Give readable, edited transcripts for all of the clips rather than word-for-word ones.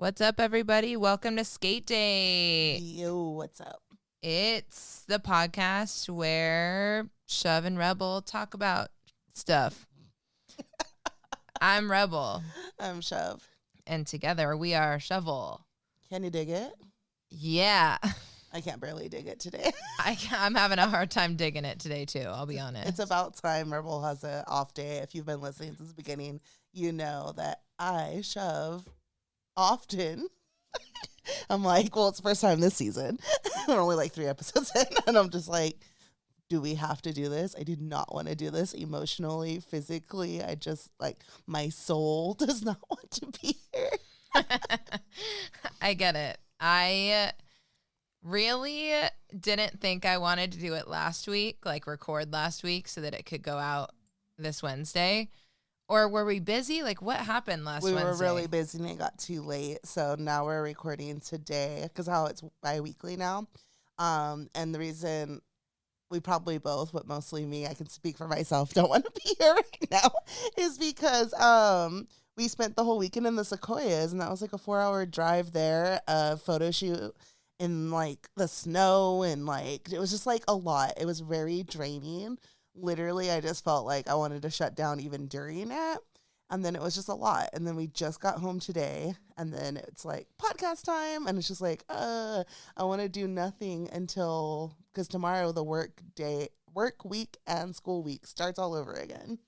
What's up, everybody? Welcome to Skate Day. Yo, what's up? It's the podcast where Shove and Rebel talk about stuff. I'm Rebel. I'm Shove. And together we are Shovel. Can you dig it? Yeah. I can't barely dig it today. I'm having a hard time digging it today, too. I'll be honest. It's about time Rebel has an off day. If you've been listening since the beginning, you know that I shove often. I'm like, well, it's the first time this season. We're only like 3 episodes in. And I'm just like, do we have to do this? I did not want to do this emotionally, physically. I just, like, my soul does not want to be here. I get it. I really didn't think I wanted to do it last week, like record last week so that it could go out this Wednesday. Or were we busy? Like, what happened last Wednesday? We were really busy and it got too late. So now we're recording today because how it's bi-weekly now. And the reason we probably both, but mostly me, I can speak for myself, don't want to be here right now, is because we spent the whole weekend in the Sequoias, and that was like a 4-hour drive there, a photo shoot in like the snow, and like it was just like a lot. It was very draining. Literally, I just felt like I wanted to shut down even during it. And then it was just a lot. And then we just got home today. And then it's like podcast time. And it's just like, I want to do nothing until, because tomorrow the work week and school week starts all over again.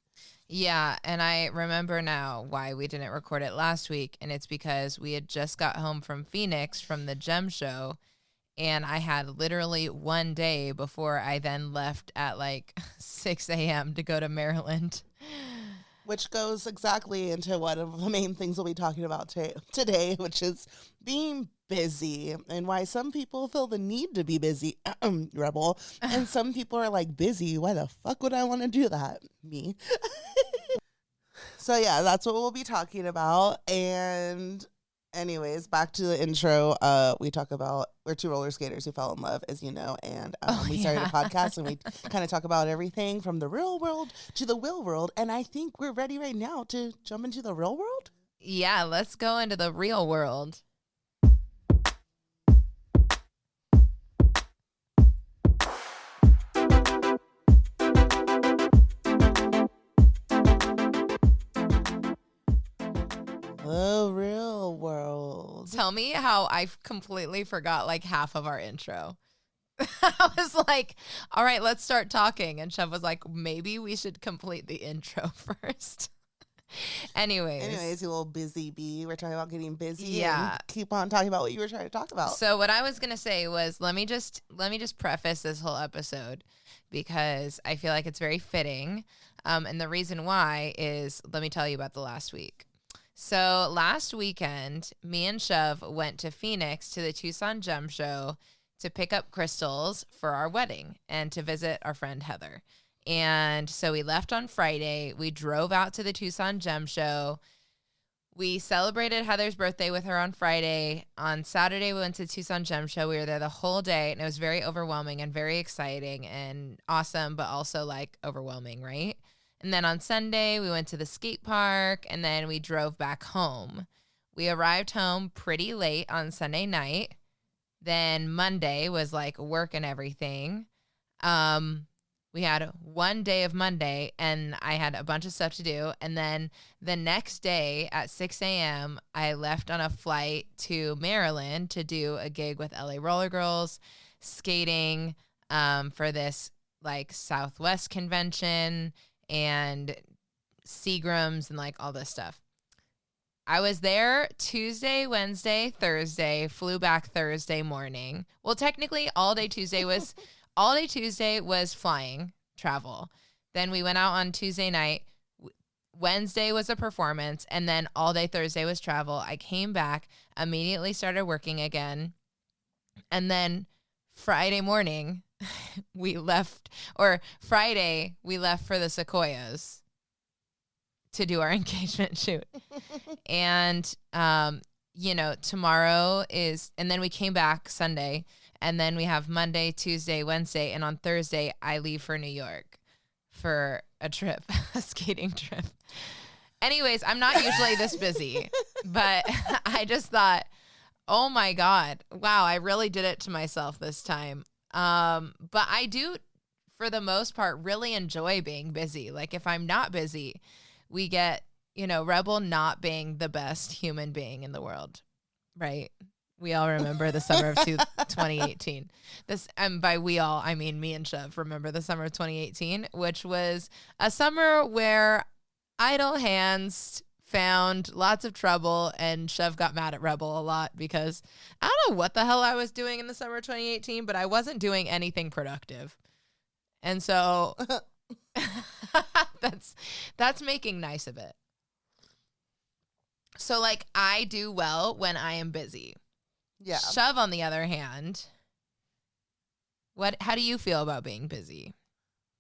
Yeah, and I remember now why we didn't record it last week. And it's because we had just got home from Phoenix from the gem show. And I had literally one day before I then left at like 6 a.m. to go to Maryland. Which goes exactly into one of the main things we'll be talking about today, which is being busy and why some people feel the need to be busy, Rebel, and some people are like, busy? Why the fuck would I want to do that? Me. So yeah, that's what we'll be talking about. And anyways, back to the intro. We talk about we're 2 roller skaters who fell in love, as you know, and we started a podcast, and we kind of talk about everything from the real world to the will world. And I think we're ready right now to jump into the real world. Yeah, let's go into the real world. The real world. Tell me how I completely forgot like half of our intro. I was like, all right, let's start talking. And Chev was like, maybe we should complete the intro first. Anyways, you little busy bee. We're talking about getting busy. Yeah. And keep on talking about what you were trying to talk about. So what I was going to say was, let me just preface this whole episode because I feel like it's very fitting. And the reason why is, let me tell you about the last week. So last weekend, me and Shove went to Phoenix to the Tucson Gem Show to pick up crystals for our wedding and to visit our friend Heather. And so we left on Friday. We drove out to the Tucson Gem Show. We celebrated Heather's birthday with her on Friday. On Saturday, we went to Tucson Gem Show. We were there the whole day, and it was very overwhelming and very exciting and awesome, but also like overwhelming, right? And then on Sunday, we went to the skate park, and then we drove back home. We arrived home pretty late on Sunday night. Then Monday was like work and everything. We had one day of Monday, and I had a bunch of stuff to do. And then the next day at 6 a.m., I left on a flight to Maryland to do a gig with LA Roller Girls, skating for this like Southwest convention and Seagrams and like all this stuff. I was there Tuesday, Wednesday, Thursday, flew back Thursday morning. Well, technically all day Tuesday was flying travel. Then we went out on Tuesday night. Wednesday was a performance, and then all day Thursday was travel. I came back, immediately started working again. And then Friday morning, Friday, we left for the Sequoias to do our engagement shoot. And, tomorrow and then we came back Sunday, and then we have Monday, Tuesday, Wednesday, and on Thursday, I leave for New York for a trip, a skating trip. Anyways, I'm not usually this busy. But I just thought, oh my God, wow, I really did it to myself this time. But I do, for the most part, really enjoy being busy. Like if I'm not busy, we get, Rebel not being the best human being in the world, right? We all remember the summer of 2018. And by we all, I mean me and Chev remember the summer of 2018, which was a summer where idle hands found lots of trouble, and Chev got mad at Rebel a lot because I don't know what the hell I was doing in the summer of 2018, but I wasn't doing anything productive. And so that's making nice of it. So like I do well when I am busy. Yeah. Chev, on the other hand, how do you feel about being busy?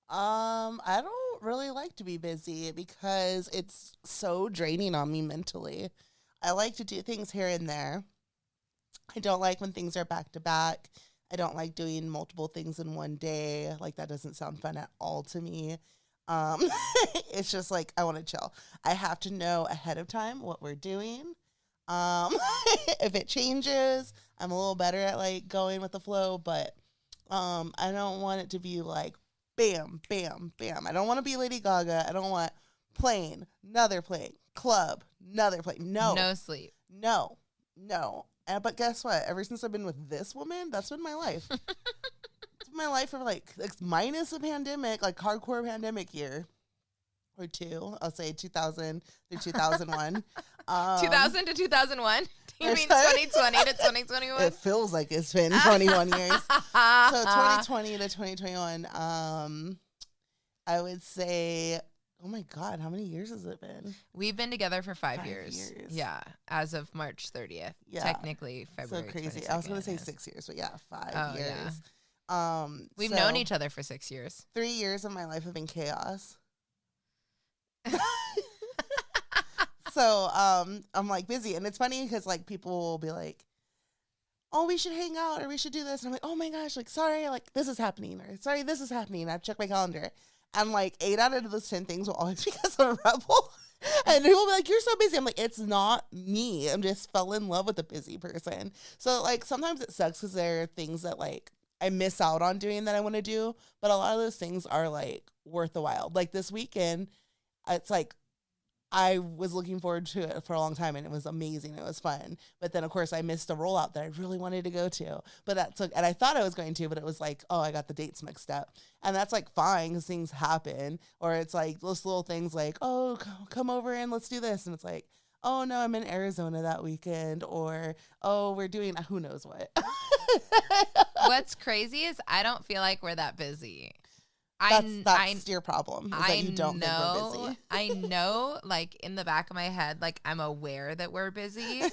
I don't really like to be busy because it's so draining on me mentally. I like to do things here and there. I don't like when things are back to back. I don't like doing multiple things in one day. Like that doesn't sound fun at all to me. It's just like I want to chill. I have to know ahead of time what we're doing. If it changes, I'm a little better at like going with the flow, but I don't want it to be like bam, bam, bam. I don't want to be Lady Gaga. I don't want plane, another plane, club, another plane. No sleep. No. But guess what? Ever since I've been with this woman, that's been my life. It's been my life for like minus a pandemic, like hardcore pandemic year or two. I'll say 2000 through 2001. 2000 to 2001? Do you mean 2020 to 2021? It feels like it's been 21 years. So 2020 to 2021, I would say, oh my God, how many years has it been? We've been together for 5 years. Yeah, as of March 30th. Yeah. Technically February. So crazy. I was going to say 6 years, but yeah, 5 years. Yeah. We've known each other for 6 years. 3 years of my life have been chaos. So I'm like busy, and it's funny because like people will be like, oh, we should hang out or we should do this, and I'm like, oh my gosh, like sorry, like this is happening, or sorry, this is happening. I've checked my calendar, and like 8 out of those 10 things will always be because of Rebel. And people will be like, you're so busy. I'm like, it's not me. I'm just fell in love with a busy person. So like sometimes it sucks because there are things that like I miss out on doing that I want to do, but a lot of those things are like worth the while. Like this weekend, it's like I was looking forward to it for a long time, and it was amazing. It was fun. But then, of course, I missed a rollout that I really wanted to go to. But and I thought I was going to, but it was like, oh, I got the dates mixed up. And that's like fine because things happen. Or it's like those little things like, oh, come over and let's do this. And it's like, oh, no, I'm in Arizona that weekend. Or, oh, we're doing who knows what. What's crazy is I don't feel like we're that busy. That's your problem. Is that you don't think we're busy. I know, like in the back of my head, like I'm aware that we're busy,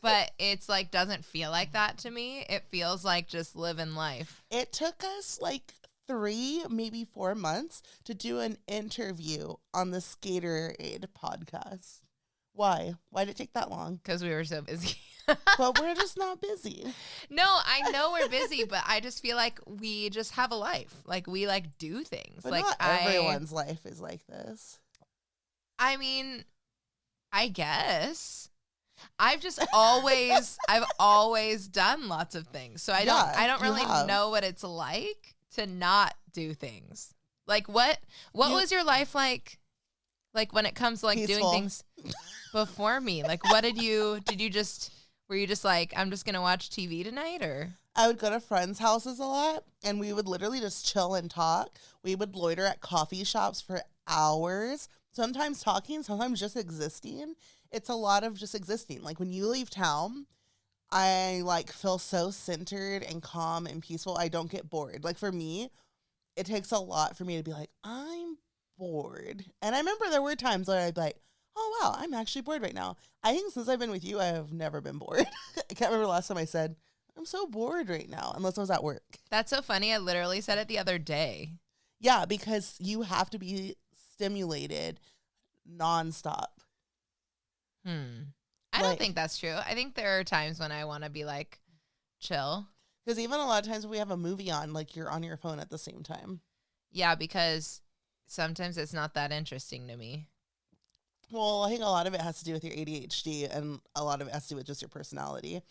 but it's like doesn't feel like that to me. It feels like just living life. It took us like 3, maybe 4 months to do an interview on the Skater Aid podcast. Why? Why did it take that long? Because we were so busy. But we're just not busy. No, I know we're busy, but I just feel like we just have a life. Like we like do things. But like not everyone's life is like this. I mean, I guess I've always done lots of things. So I don't really know what it's like to not do things. Like what was your life like? Like when it comes to like peaceful. Doing things before me, like what were you just like, I'm just going to watch TV tonight, or? I would go to friends' houses a lot, and we would literally just chill and talk. We would loiter at coffee shops for hours, sometimes talking, sometimes just existing. It's a lot of just existing. Like when you leave town, I like feel so centered and calm and peaceful. I don't get bored. Like for me, it takes a lot for me to be like, I'm bored. And I remember there were times where I'd be like, oh, wow, I'm actually bored right now. I think since I've been with you, I have never been bored. I can't remember the last time I said, I'm so bored right now, unless I was at work. That's so funny. I literally said it the other day. Yeah, because you have to be stimulated nonstop. I don't think that's true. I think there are times when I want to be like, chill. Because even a lot of times when we have a movie on, like you're on your phone at the same time. Yeah, because sometimes it's not that interesting to me. Well, I think a lot of it has to do with your ADHD, and a lot of it has to do with just your personality.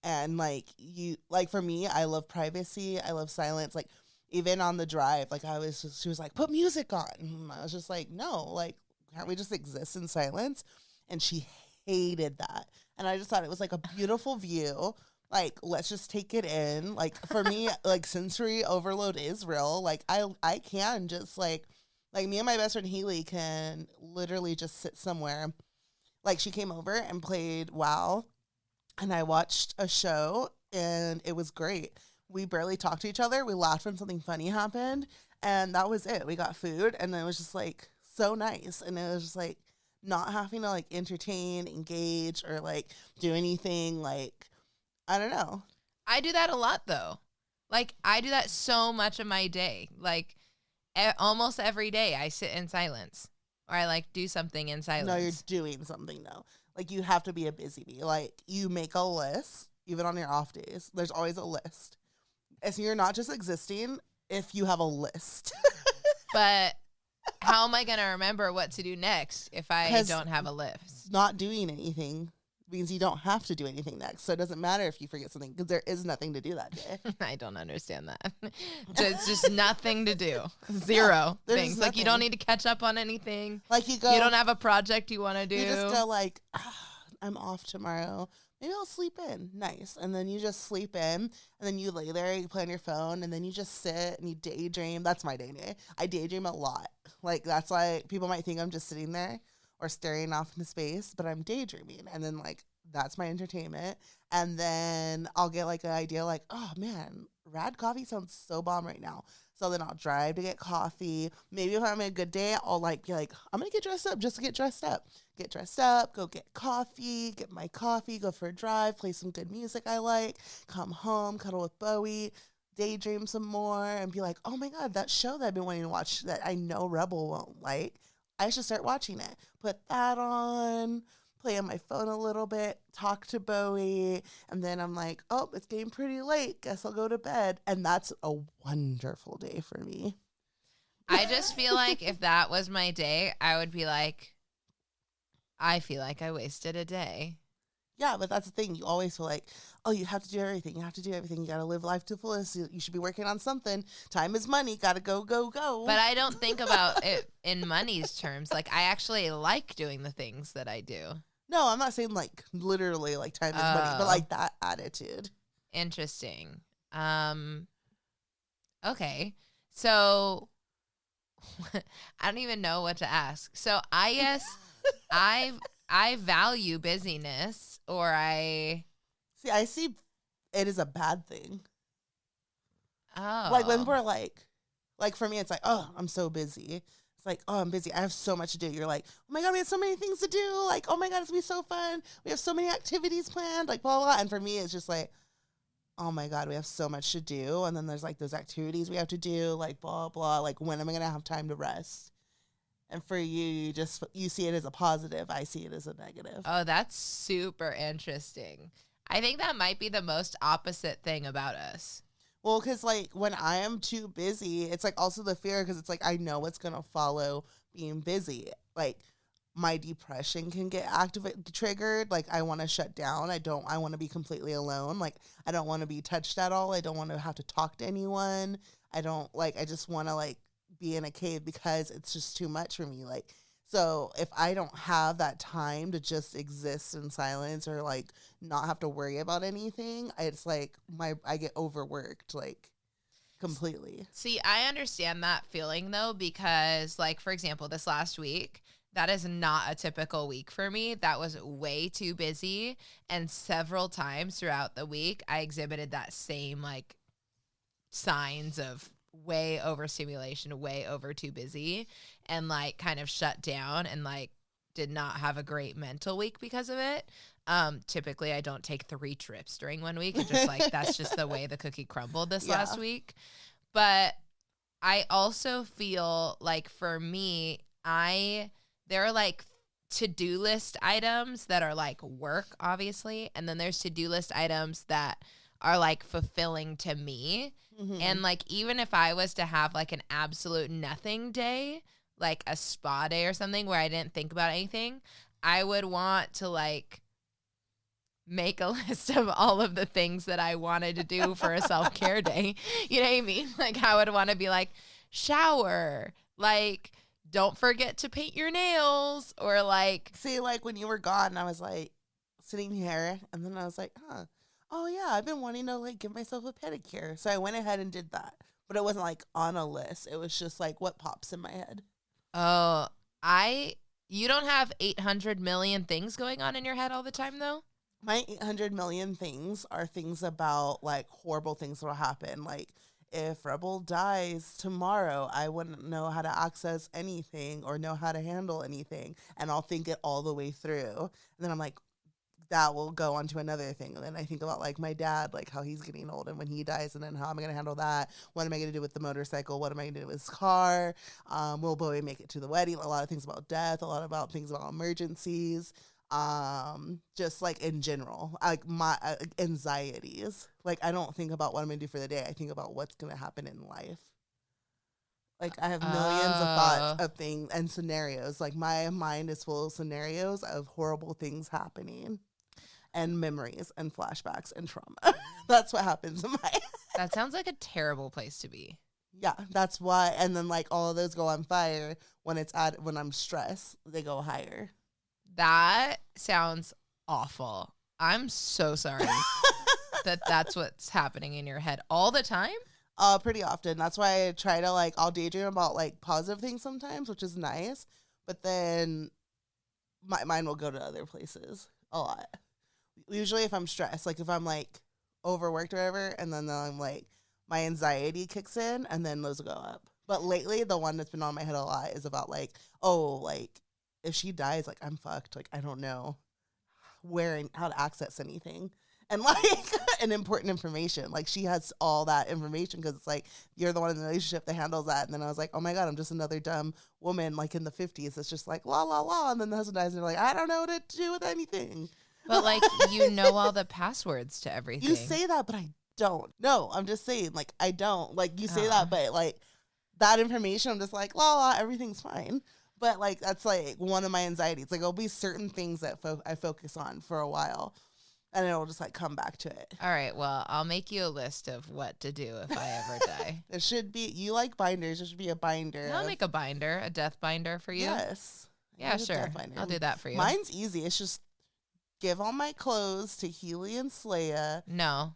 And like for me, I love privacy. I love silence. Like even on the drive, like she was like, put music on. And I was just like, no, like, can't we just exist in silence? And she hated that. And I just thought it was like a beautiful view. Like, let's just take it in. Like for me, like sensory overload is real. Like I can just like me and my best friend Haley can literally just sit somewhere. Like she came over and played WoW, and I watched a show, and it was great. We barely talked to each other. We laughed when something funny happened, and that was it. We got food, and it was just like so nice. And it was just like not having to like entertain, engage, or like do anything. Like, I don't know. I do that a lot though. Like I do that so much of my day. Like almost every day I sit in silence, or I like do something in silence. No, you're doing something though. Like you have to be a busy bee. Like you make a list, even on your off days. There's always a list. And so you're not just existing if you have a list. But how am I going to remember what to do next if I don't have a list? Not doing anything means you don't have to do anything next. So it doesn't matter if you forget something because there is nothing to do that day. I don't understand that. It's just nothing to do. Zero things. Like you don't need to catch up on anything. Like you don't have a project you want to do. You just go like, I'm off tomorrow. Maybe I'll sleep in. Nice. And then you just sleep in, and then you lay there, you play on your phone, and then you just sit and you daydream. That's my day. I daydream a lot. Like that's why people might think I'm just sitting there or staring off into space, but I'm daydreaming. And then like that's my entertainment. And then I'll get like an idea like, oh man, rad coffee sounds so bomb right now. So then I'll drive to get coffee. Maybe if I'm having a good day, I'll like be like, I'm gonna get dressed up just to get dressed up. Get dressed up, go get coffee, get my coffee, go for a drive, play some good music I like, come home, cuddle with Bowie, daydream some more, and be like, oh my God, that show that I've been wanting to watch that I know Rebel won't like, I should start watching it. Put that on, play on my phone a little bit, talk to Bowie, and then I'm like, oh, it's getting pretty late. Guess I'll go to bed. And that's a wonderful day for me. I just feel like if that was my day, I would be like, I feel like I wasted a day. Yeah, but that's the thing. You always feel like, oh, you have to do everything. You have to do everything. You got to live life to the fullest. You should be working on something. Time is money. Got to go, go, go. But I don't think about it in money's terms. Like, I actually like doing the things that I do. No, I'm not saying like literally like time is money, but like that attitude. Interesting. Okay. So I don't even know what to ask. So I guess I value busyness, or I see it as a bad thing. Oh. Like when we're like for me, it's like, oh, I'm so busy. It's like, oh, I'm busy. I have so much to do. You're like, oh my God, we have so many things to do. Like, oh my God, it's gonna be so fun. We have so many activities planned. Like, blah, blah, blah. And for me, it's just like, oh my God, we have so much to do. And then there's like those activities we have to do, like blah, blah. Like, when am I gonna have time to rest? And for you, you see it as a positive. I see it as a negative. Oh, that's super interesting. I think that might be the most opposite thing about us. Well, because like when I am too busy, it's like also the fear because it's like I know what's gonna follow being busy. Like my depression can get triggered. Like I want to shut down. I want to be completely alone. Like I don't want to be touched at all. I don't want to have to talk to anyone. I just want to like be in a cave because it's just too much for me. Like, so if I don't have that time to just exist in silence or like not have to worry about anything, it's like I get overworked like completely. See, I understand that feeling though, because like, for example, this last week, that is not a typical week for me. That was way too busy. And several times throughout the week, I exhibited that same like signs of way overstimulation, way over too busy, and like kind of shut down and like did not have a great mental week because of it. Typically I don't take 3 trips during one week. It's just like, that's just the way the cookie crumbled this last week. But I also feel like for me, there are like to-do list items that are like work, obviously. And then there's to-do list items that are like fulfilling to me. Mm-hmm. And like, even if I was to have like an absolute nothing day, like a spa day or something where I didn't think about anything, I would want to like make a list of all of the things that I wanted to do for a self-care day. You know what I mean? Like I would want to be like, shower, like don't forget to paint your nails, or like. See, like when you were gone, I was like sitting here, and then I was like, oh yeah, I've been wanting to like give myself a pedicure. So I went ahead and did that. But it wasn't like on a list. It was just like what pops in my head. Oh, you don't have 800 million things going on in your head all the time though? My 800 million things are things about like horrible things that will happen. Like if Rebel dies tomorrow, I wouldn't know how to access anything or know how to handle anything. And I'll think it all the way through. And then I'm like, that will go on to another thing. And then I think about like my dad, like how he's getting old and when he dies, and then how am I going to handle that? What am I going to do with the motorcycle? What am I going to do with his car? Will Bowie make it to the wedding? A lot of things about death, a lot about things about emergencies. Just like in general, like my anxieties. Like I don't think about what I'm going to do for the day. I think about what's going to happen in life. Like I have millions of thoughts of things and scenarios. Like my mind is full of scenarios of horrible things happening. And memories and flashbacks and trauma. That's what happens in my head. That sounds like a terrible place to be. Yeah, that's why. And then like all of those go on fire when when I'm stressed. They go higher. That sounds awful. I'm so sorry that's what's happening in your head all the time. Pretty often. That's why I try to like I'll daydream about like positive things sometimes, which is nice. But then my mind will go to other places a lot. Usually if I'm stressed, like if I'm like overworked or whatever, and then I'm like my anxiety kicks in and then those will go up. But lately the one that's been on my head a lot is about like, oh, like if she dies, like I'm fucked. Like I don't know where and how to access anything. And like an important information. Like she has all that information because it's like you're the one in the relationship that handles that. And then I was like, oh my God, I'm just another dumb woman like in the 50s that's just like la la la, and then the husband dies and they're like, I don't know what to do with anything. But, like, you know all the passwords to everything. You say that, but I don't. No, I'm just saying, like, I don't. Like, you say that, but, like, that information, I'm just like, la, la, everything's fine. But, like, that's, like, one of my anxieties. Like, there'll be certain things that I focus on for a while, and it'll just, like, come back to it. All right, well, I'll make you a list of what to do if I ever die. It should be, you like binders, there should be a binder. I'll make a binder, a death binder for you. Yes. Yeah, sure. I'll do that for you. Mine's easy. It's just give all my clothes to Healy and Slaya. No.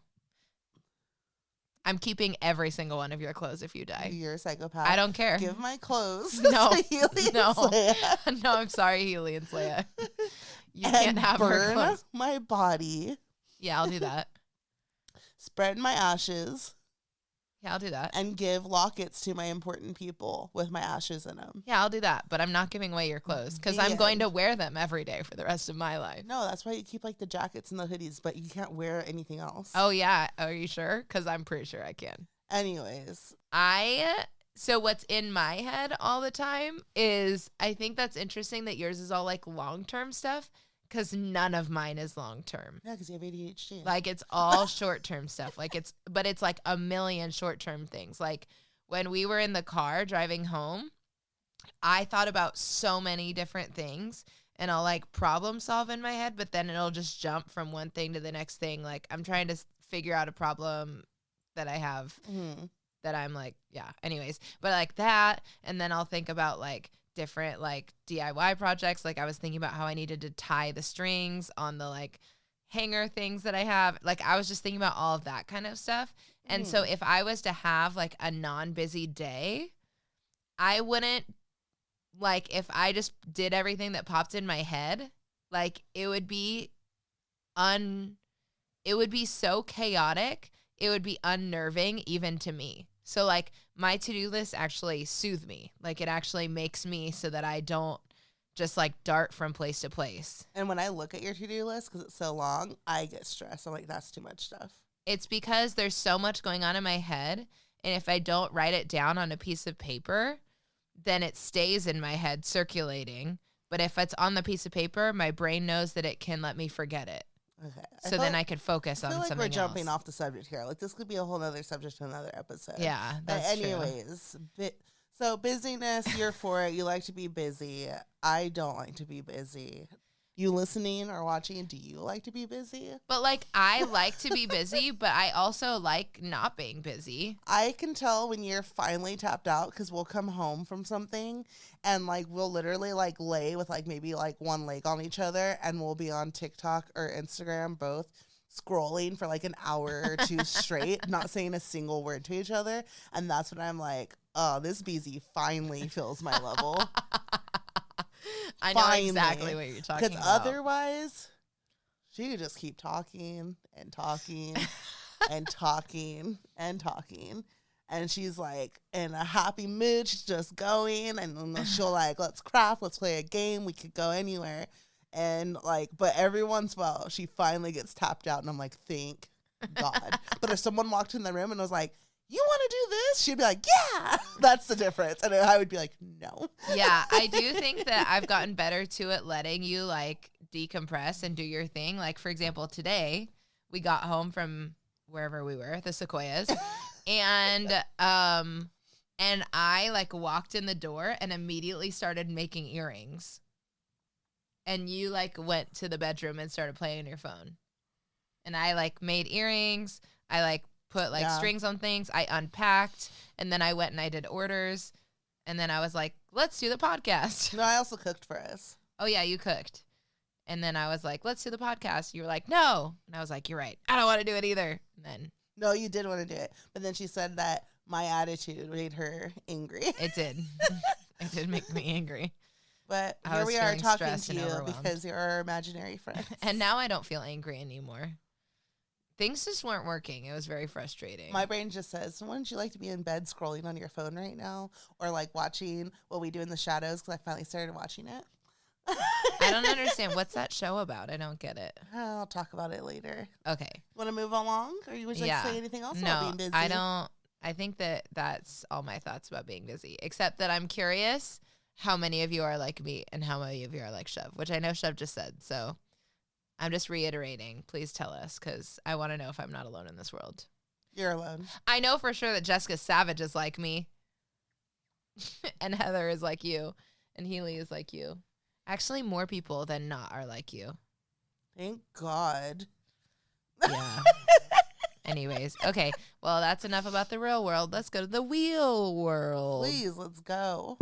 I'm keeping every single one of your clothes if you die. You're a psychopath. I don't care. Give my clothes no. to Healy and Slaya. No, I'm sorry, Healy and Slaya. You can't have her clothes. My body. Yeah, I'll do that. Spread my ashes. Yeah, I'll do that. And give lockets to my important people with my ashes in them. Yeah, I'll do that. But I'm not giving away your clothes because I'm going to wear them every day for the rest of my life. No, that's why you keep like the jackets and the hoodies, but you can't wear anything else. Oh, yeah. Are you sure? Because I'm pretty sure I can. Anyways. So what's in my head all the time is, I think that's interesting that yours is all like long-term stuff. Because none of mine is long term. Yeah, because you have ADHD. Like it's all short term stuff. But it's like a million short term things. Like when we were in the car driving home, I thought about so many different things, and I'll like problem solve in my head, but then it'll just jump from one thing to the next thing. Like I'm trying to figure out a problem that I have that I'm like, yeah. Anyways, but like that, and then I'll think about like different like DIY projects. Like I was thinking about how I needed to tie the strings on the like hanger things that I have. Like I was just thinking about all of that kind of stuff. And so if I was to have like a non-busy day, I wouldn't, like if I just did everything that popped in my head, like it would be so chaotic. It would be unnerving even to me. So like my to-do list actually soothe me. Like it actually makes me so that I don't just like dart from place to place. And when I look at your to-do list, because it's so long, I get stressed. I'm like, that's too much stuff. It's because there's so much going on in my head. And if I don't write it down on a piece of paper, then it stays in my head circulating. But if it's on the piece of paper, my brain knows that it can let me forget it. Okay. So then I could focus on something else. I feel like we're jumping off the subject here. Like this could be a whole other subject to another episode. Yeah, that's true. Anyways, So busyness, you're for it. You like to be busy. I don't like to be busy. You listening or watching, do you like to be busy? But like, I like to be busy, but I also like not being busy. I can tell when you're finally tapped out because we'll come home from something and like we'll literally like lay with like maybe like one leg on each other and we'll be on TikTok or Instagram both scrolling for like an hour or two straight, not saying a single word to each other. And that's when I'm like, oh, this BZ finally fills my level. I know exactly what you're talking about. Because otherwise, she could just keep talking and talking and talking and talking. And she's like in a happy mood. She's just going. And then she'll like, let's craft, let's play a game. We could go anywhere. And like, but every once in a while, she finally gets tapped out. And I'm like, thank God. But if someone walked in the room and was like, you want to do this? She'd be like, yeah, that's the difference. And I would be like, no. Yeah, I do think that I've gotten better to it letting you like decompress and do your thing. Like, for example, today we got home from wherever we were, the Sequoias, and I like walked in the door and immediately started making earrings. And you like went to the bedroom and started playing on your phone. And I like made earrings. I like put like strings on things. I unpacked, and then I went and I did orders, and then I was like, let's do the podcast. No, I also cooked for us. Oh yeah, you cooked. And then I was like, let's do the podcast. You were like, no. And I was like, you're right. I don't want to do it either. And then no, you did want to do it. But then she said that my attitude made her angry. It did. It did make me angry. But here we are talking to you because you're our imaginary friend. And now I don't feel angry anymore. Things just weren't working. It was very frustrating. My brain just says, wouldn't you like to be in bed scrolling on your phone right now? Or like watching What We Do in the Shadows, because I finally started watching it. I don't understand. What's that show about? I don't get it. I'll talk about it later. Okay. Want to move along? Or you would like to say anything else about being busy? I don't. I think that that's all my thoughts about being busy, except that I'm curious how many of you are like me and how many of you are like Chev, which I know Chev just said, so I'm just reiterating. Please tell us, because I want to know if I'm not alone in this world. You're alone. I know for sure that Jessica Savage is like me. And Heather is like you. And Healy is like you. Actually, more people than not are like you. Thank God. Yeah. Anyways, okay. Well, that's enough about the real world. Let's go to the wheel world. Please, let's go.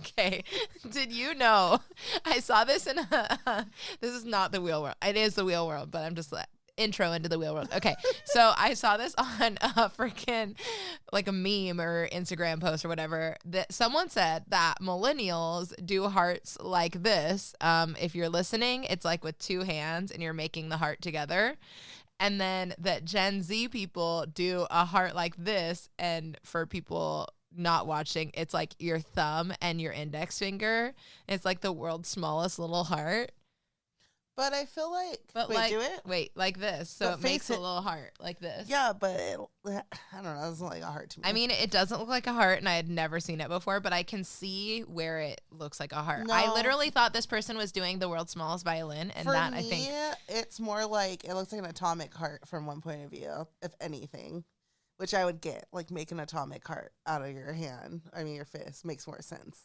Okay. Did you know? I saw this in this is not the wheel world. It is the wheel world, but I'm just like intro into the wheel world. Okay. So I saw this on a freaking like a meme or Instagram post or whatever that someone said that millennials do hearts like this. If you're listening, it's like with two hands and you're making the heart together. And then that Gen Z people do a heart like this. And for people not watching, it's like your thumb and your index finger. It's like the world's smallest little heart. But I feel like, do it. Wait, like this. So it makes a little heart like this. Yeah, but I don't know. It doesn't look like a heart to me. I mean, it doesn't look like a heart, and I had never seen it before, but I can see where it looks like a heart. No. I literally thought this person was doing the world's smallest violin, and for that me, I think it's more like it looks like an atomic heart from one point of view, if anything. Which I would get, like make an atomic heart out of your hand. I mean, your fist makes more sense.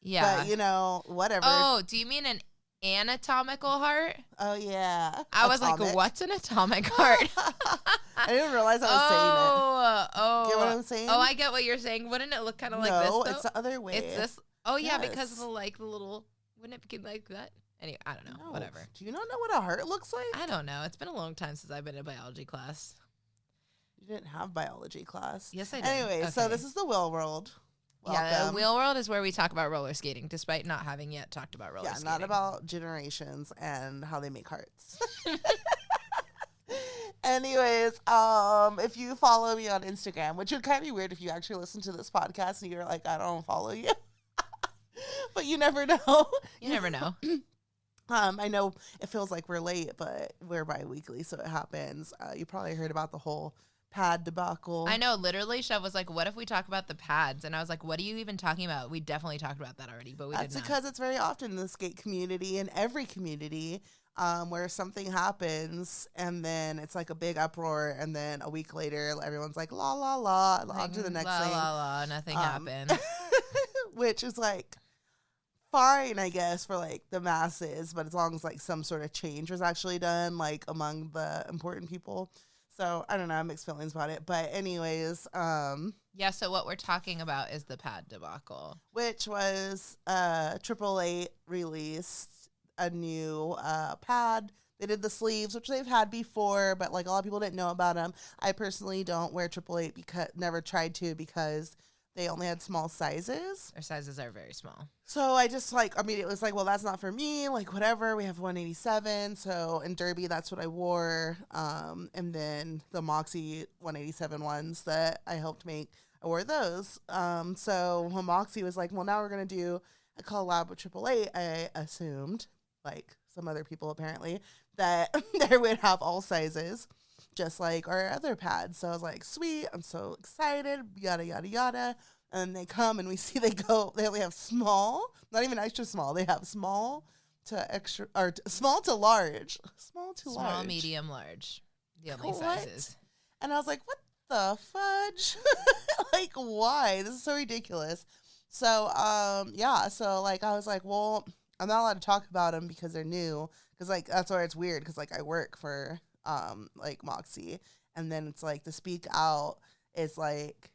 Yeah. But, whatever. Oh, do you mean an anatomical heart? Oh, yeah. I was like, what's an atomic heart? I didn't realize I was saying it. Oh. Get what I'm saying? Oh, I get what you're saying. Wouldn't it look kind of like this, No, though? it's the other way. It's this. Oh, yeah, Yes. because of the little, wouldn't it be like that? Anyway, I don't know. No. Whatever. Do you not know what a heart looks like? I don't know. It's been a long time since I've been in biology class. You didn't have biology class. Yes, I did. Anyway, so this is the wheel world. Welcome. Yeah, the wheel world is where we talk about roller skating, despite not having yet talked about roller skating. Yeah, not about generations and how they make hearts. Anyways, if you follow me on Instagram, which would kind of be weird if you actually listen to this podcast and you're like, I don't follow you. But you never know. You never know. I know it feels like we're late, but we're bi-weekly, so it happens. You probably heard about the whole pad debacle. I know, literally, Chev was like, what if we talk about the pads? And I was like, what are you even talking about? We definitely talked about that already, but we That's did not. because it's very often in the skate community, in every community, where something happens and then it's like a big uproar, and then a week later everyone's like la la la, Like, on to the next la, thing. la, la, nothing happened. Which is like fine, I guess, for like the masses, but as long as like some sort of change was actually done, like among the important people. So I don't know, mixed feelings about it. But anyways, Yeah, so what we're talking about is the pad debacle. which was Triple Eight released a new pad. They did the sleeves, which they've had before, but like a lot of people didn't know about them. I personally don't wear Triple Eight because never tried to, because they only had small sizes. Their sizes are very small. So I just like, I mean, it was like, well, that's not for me. Like, whatever. We have 187. So in Derby, that's what I wore. And then the Moxie 187 ones that I helped make, I wore those. So when Moxie was like, well, now we're going to do a collab with Triple Eight, I assumed, like some other people apparently, that they would have all sizes, just like our other pads. So I was like, sweet, I'm so excited, yada, yada, yada. And they come and we see they only have small, not even extra small. They have small to extra, or small to large. Small to large. Small, medium, large. The only What? sizes. And I was like, what the fudge? Like, why? This is so ridiculous. So, yeah. So, like, I was like, well, I'm not allowed to talk about them because they're new. Because, like, that's where it's weird. Because, like, I work for, like, Moxie. And then it's, like, to speak out is, like,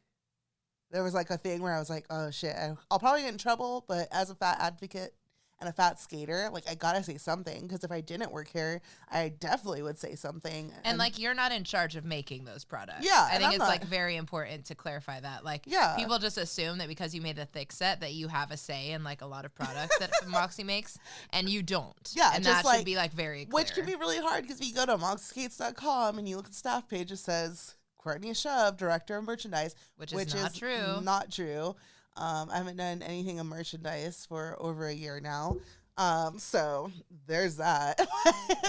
there was, like, a thing where I was like, oh, shit. I'll probably get in trouble. But as a fat advocate and a fat skater, like, I gotta say something. Because if I didn't work here, I definitely would say something. And like, you're not in charge of making those products. Yeah, I and think I'm it's not. like very important to clarify that. Like, Yeah. people just assume that because you made a thick set that you have a say in like a lot of products that Moxie makes, and you don't. Yeah, and just that like- should be like very clear. Which can be really hard because if you go to moxieskates.com and you look at the staff page, it says Courtney Shove, Director of Merchandise, Which is not true. Not true. I haven't done anything of merchandise for over a year now. So there's that.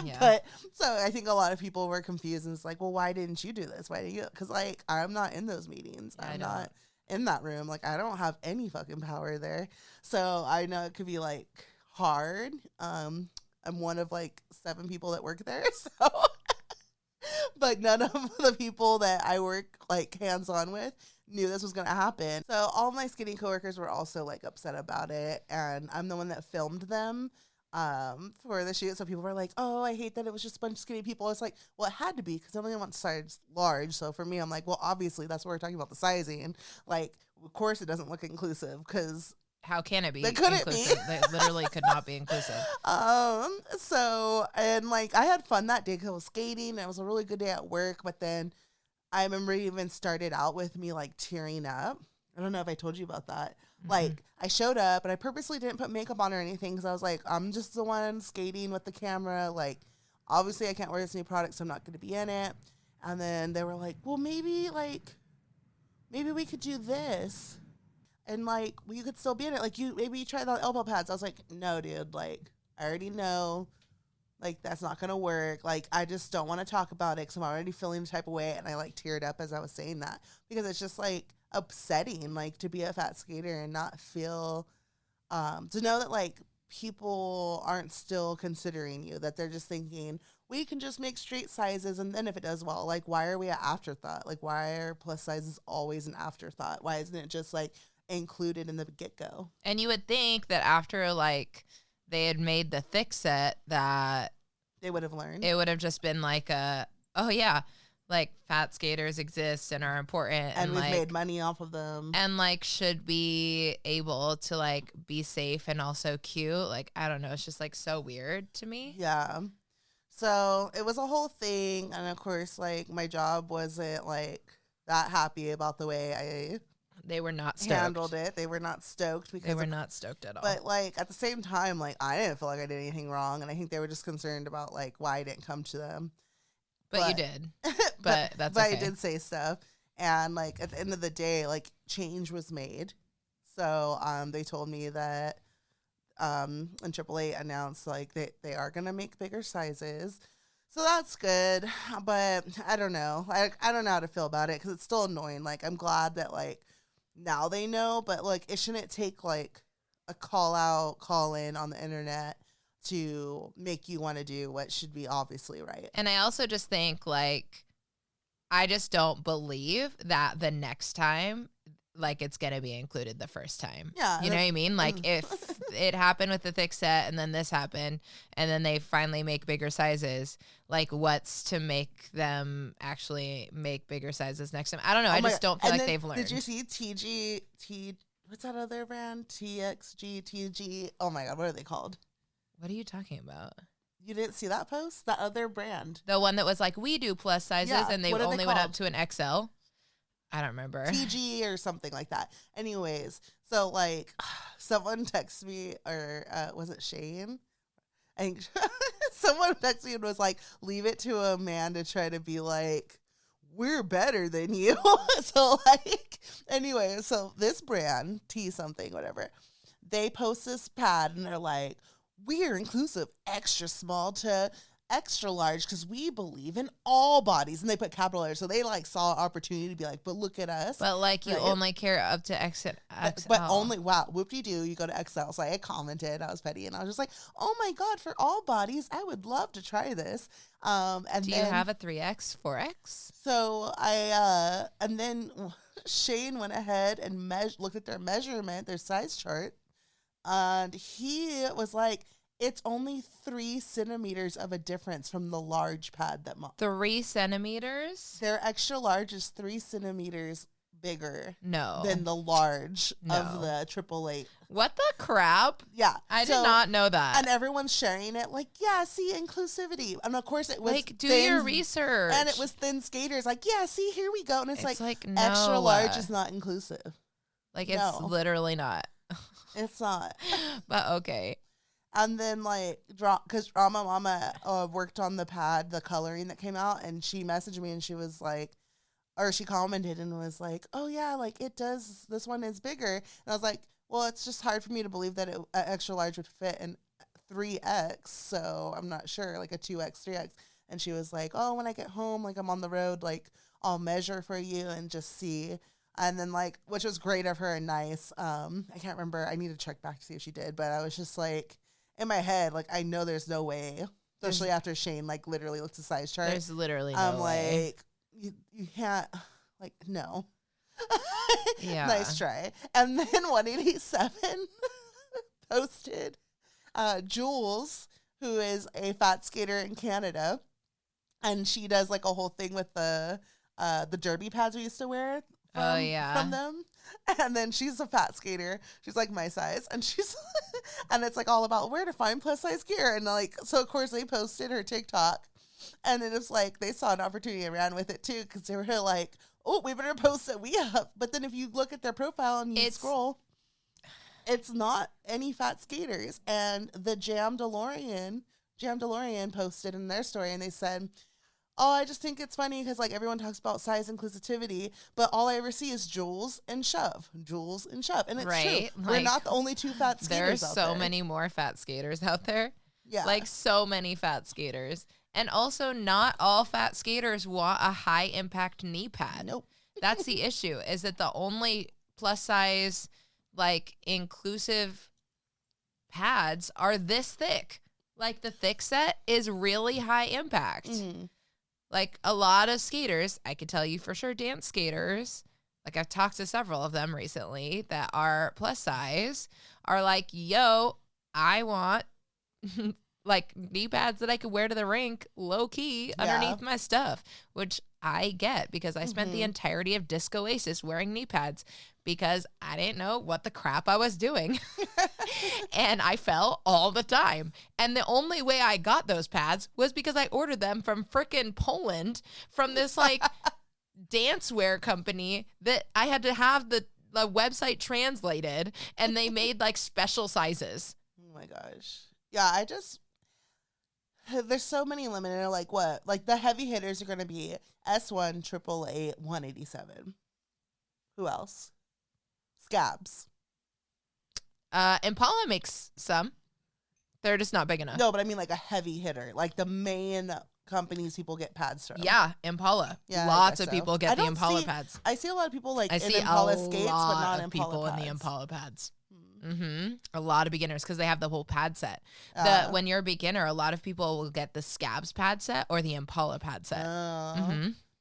Yeah. But so I think a lot of people were confused and it's like, well, why didn't you do this? Why didn't you? Because like I'm not in those meetings. Yeah, I'm not in that room. Like I don't have any fucking power there. So I know it could be like hard. I'm one of like 7 people that work there. So but none of the people that I work like hands-on with knew this was going to happen. So all my skating coworkers were also like upset about it. And I'm the one that filmed them for the shoot. So people were like, oh, I hate that it was just a bunch of skinny people. It's like, well, it had to be because I only want size large. So for me, I'm like, well, obviously that's what we're talking about, the sizing. Like, of course it doesn't look inclusive because how can it be They couldn't inclusive? be. They literally could not be inclusive. So, and like, I had fun that day because I was skating and it was a really good day at work. But then I remember it even started out with me like tearing up. I don't know if I told you about that. Mm-hmm. Like, I showed up and I purposely didn't put makeup on or anything because I was like, I'm just the one skating with the camera. Like, obviously I can't wear this new product, so I'm not going to be in it. And then they were like, well, maybe we could do this. And, like, you could still be in it. Like, maybe you try the elbow pads. I was like, no, dude. Like, I already know. Like, that's not going to work. Like, I just don't want to talk about it because I'm already feeling the type of way. And I, like, teared up as I was saying that. Because it's just, like, upsetting, like, to be a fat skater and not feel, to know that, like, people aren't still considering you. That they're just thinking, we can just make straight sizes. And then if it does well, like, why are we an afterthought? Like, why are plus sizes always an afterthought? Why isn't it just, like, included in the get-go? And you would think that after like they had made the thick set that They would have learned. it would have just been like oh yeah, like fat skaters exist and are important And we've like made money off of them. and like should be able to like be safe and also cute. Like I don't know, it's just like so weird to me. Yeah. So it was a whole thing. And of course, like, my job wasn't like that happy about the way They were not I stoked. handled it. They were not stoked because They were not stoked at all. But like at the same time, like I didn't feel like I did anything wrong, and I think they were just concerned about like why I didn't come to them. But you did. But that's but okay. I did say stuff, and like at the end of the day, like change was made. So they told me that and AAA announced like they are gonna make bigger sizes. So that's good, but I don't know. I don't know how to feel about it because it's still annoying. Like, I'm glad that, like, now they know, but, like, it shouldn't take, like, a call out, call in on the internet to make you want to do what should be obviously right. And I also just think, like, I just don't believe that the next time, like, it's going to be included the first time. Yeah. You know what I mean? Like, if it happened with the thick set and then this happened and then they finally make bigger sizes, like, what's to make them actually make bigger sizes next time? I don't know. I just don't feel like they've learned. Did you see what's that other brand? TXG, TG. Oh my God, what are they called? What are you talking about? You didn't see that post? That other brand. The one that was like, we do plus sizes, Yeah, and they what are they only went up called? to an XL. I don't remember. TG or something like that. Anyways, so like someone texted me, or was it Shane? I think someone texted me and was like, leave it to a man to try to be like, we're better than you. So like, anyway, so this brand, T something, whatever, they post this pad and they're like, we're inclusive, extra small to extra large because we believe in all bodies. And they put capital letters. So they like saw an opportunity to be like, but look at us. But like, you Right. only care up to XL. But only, wow, whoop-de-doo, you go to XL. So I commented, I was petty, and I was just like, oh my God, for all bodies, I would love to try this. And do then, you have a 3X, 4X? so and then Shane went ahead and looked at their measurement, their size chart, and he was like, it's only 3 centimeters of a difference from the large pad that 3 centimeters? their extra large is 3 centimeters bigger No. than the large No. of the 888. What the crap? Yeah. I did not know that. And everyone's sharing it like, yeah, see, inclusivity. And of course it was like, do thin, your research. and it was thin skaters like, yeah, see, here we go. And it's like no. extra large is not inclusive. Like, it's No. literally not. It's not. But okay. And then, like, because Drama Mama worked on the pad, the coloring that came out, and she messaged me and she was like, or she commented and was like, oh, yeah, like, it does, this one is bigger. And I was like, well, it's just hard for me to believe that an extra large would fit in 3X, so I'm not sure, like a 2X, 3X. And she was like, oh, when I get home, like, I'm on the road, like, I'll measure for you and just see. And then, like, which was great of her and nice. I can't remember. I need to check back to see if she did. But I was just like, in my head, like, I know there's no way, especially after Shane, like, literally looked at the size chart. There's literally no I'm way. like, you can't, like, no. Yeah. Nice try. And then 187 posted Jules, who is a fat skater in Canada. And she does, like, a whole thing with the derby pads we used to wear. From them. And then she's a fat skater. She's like my size. And she's and it's like all about where to find plus size gear. And like, so of course they posted her TikTok. And it was like they saw an opportunity and ran with it too, because they were like, oh, we better post that we have. But then if you look at their profile and you scroll, it's not any fat skaters. And the Jam DeLorean posted in their story and they said, oh, I just think it's funny because, like, everyone talks about size inclusivity, but all I ever see is Jules and Shove. Jules and Shove. And it's right? true. Like, we're not the only 2 fat skaters There's out so many more fat skaters out there. Yeah. Like, so many fat skaters. And also, not all fat skaters want a high-impact knee pad. Nope. That's the issue, is that the only plus-size, like, inclusive pads are this thick. Like, the thick set is really high impact. Mm-hmm. Like, a lot of skaters, I could tell you for sure, dance skaters, like I've talked to several of them recently that are plus size, are like, yo, I want like knee pads that I could wear to the rink low key underneath my stuff, which I get because I spent the entirety of Disco Oasis wearing knee pads because I didn't know what the crap I was doing. And I fell all the time. And the only way I got those pads was because I ordered them from frickin' Poland from this like dance wear company that I had to have the website translated, and they made like special sizes. Oh my gosh. Yeah, there's so many limited, like what? Like the heavy hitters are going to be S1, 888, 187. Who else? Scabs. Impala makes some. They're just not big enough. No, but I mean like a heavy hitter, like the main companies people get pads from? Yeah, Impala. Yeah, Lots I of guess so. people get I the don't Impala see- pads. I see a lot of people like I in see a Impala skates, but lot not of Impala people in pads. the Impala pads. A lot of beginners because they have the whole pad set. When you're a beginner, a lot of people will get the Scabs pad set or the Impala pad set.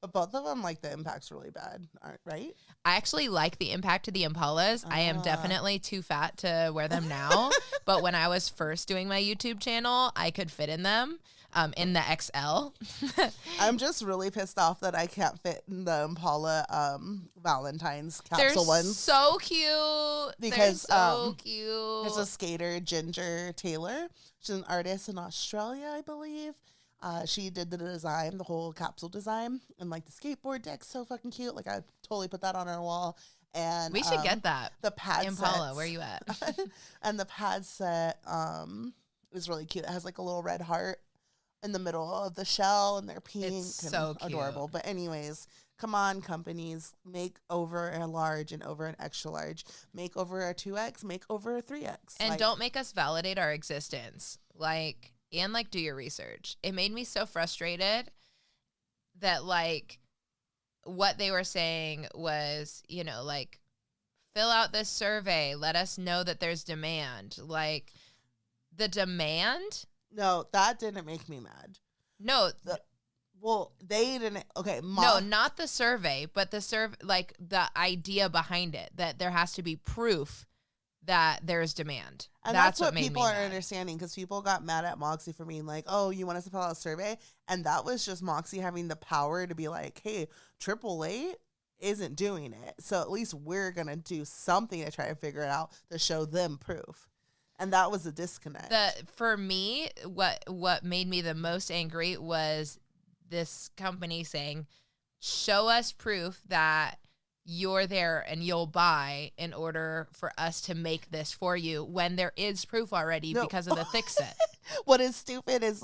But both of them, like the impact's really bad, right? I actually like the impact of the Impalas. I am definitely too fat to wear them now. But when I was first doing my YouTube channel, I could fit in them in the XL. I'm just really pissed off that I can't fit in the Impala Valentine's capsule They're ones. so cute. Because they're so cute. There's a skater, Ginger Taylor. She's an artist in Australia, I believe. She did the design, the whole capsule design, and like the skateboard deck's so fucking cute. Like I totally put that on our wall. And we should get that. The pad Impala, sets, where you at? and the pad set is really cute. It has like a little red heart in the middle of the shell, and they're pink. It's and so cute. Adorable. But anyways, come on, companies, make over a large and over an extra large. Make over a 2X, make over a 3X. And don't make us validate our existence. And do your research. It made me so frustrated that what they were saying was, fill out this survey. Let us know that there's demand. The demand? No, that didn't make me mad. No. They didn't. Okay. No, not the survey, but the the idea behind it, that there has to be proof that there's demand. And that's what people are understanding, because people got mad at Moxie for being like, oh, you want us to fill out a survey? And that was just Moxie having the power to be like, hey, AAA isn't doing it. So at least we're going to do something to try to figure it out to show them proof. And that was a disconnect. For me, what made me the most angry was this company saying, show us proof that you're there and you'll buy in order for us to make this for you, when there is proof already because of the thick set. What is stupid is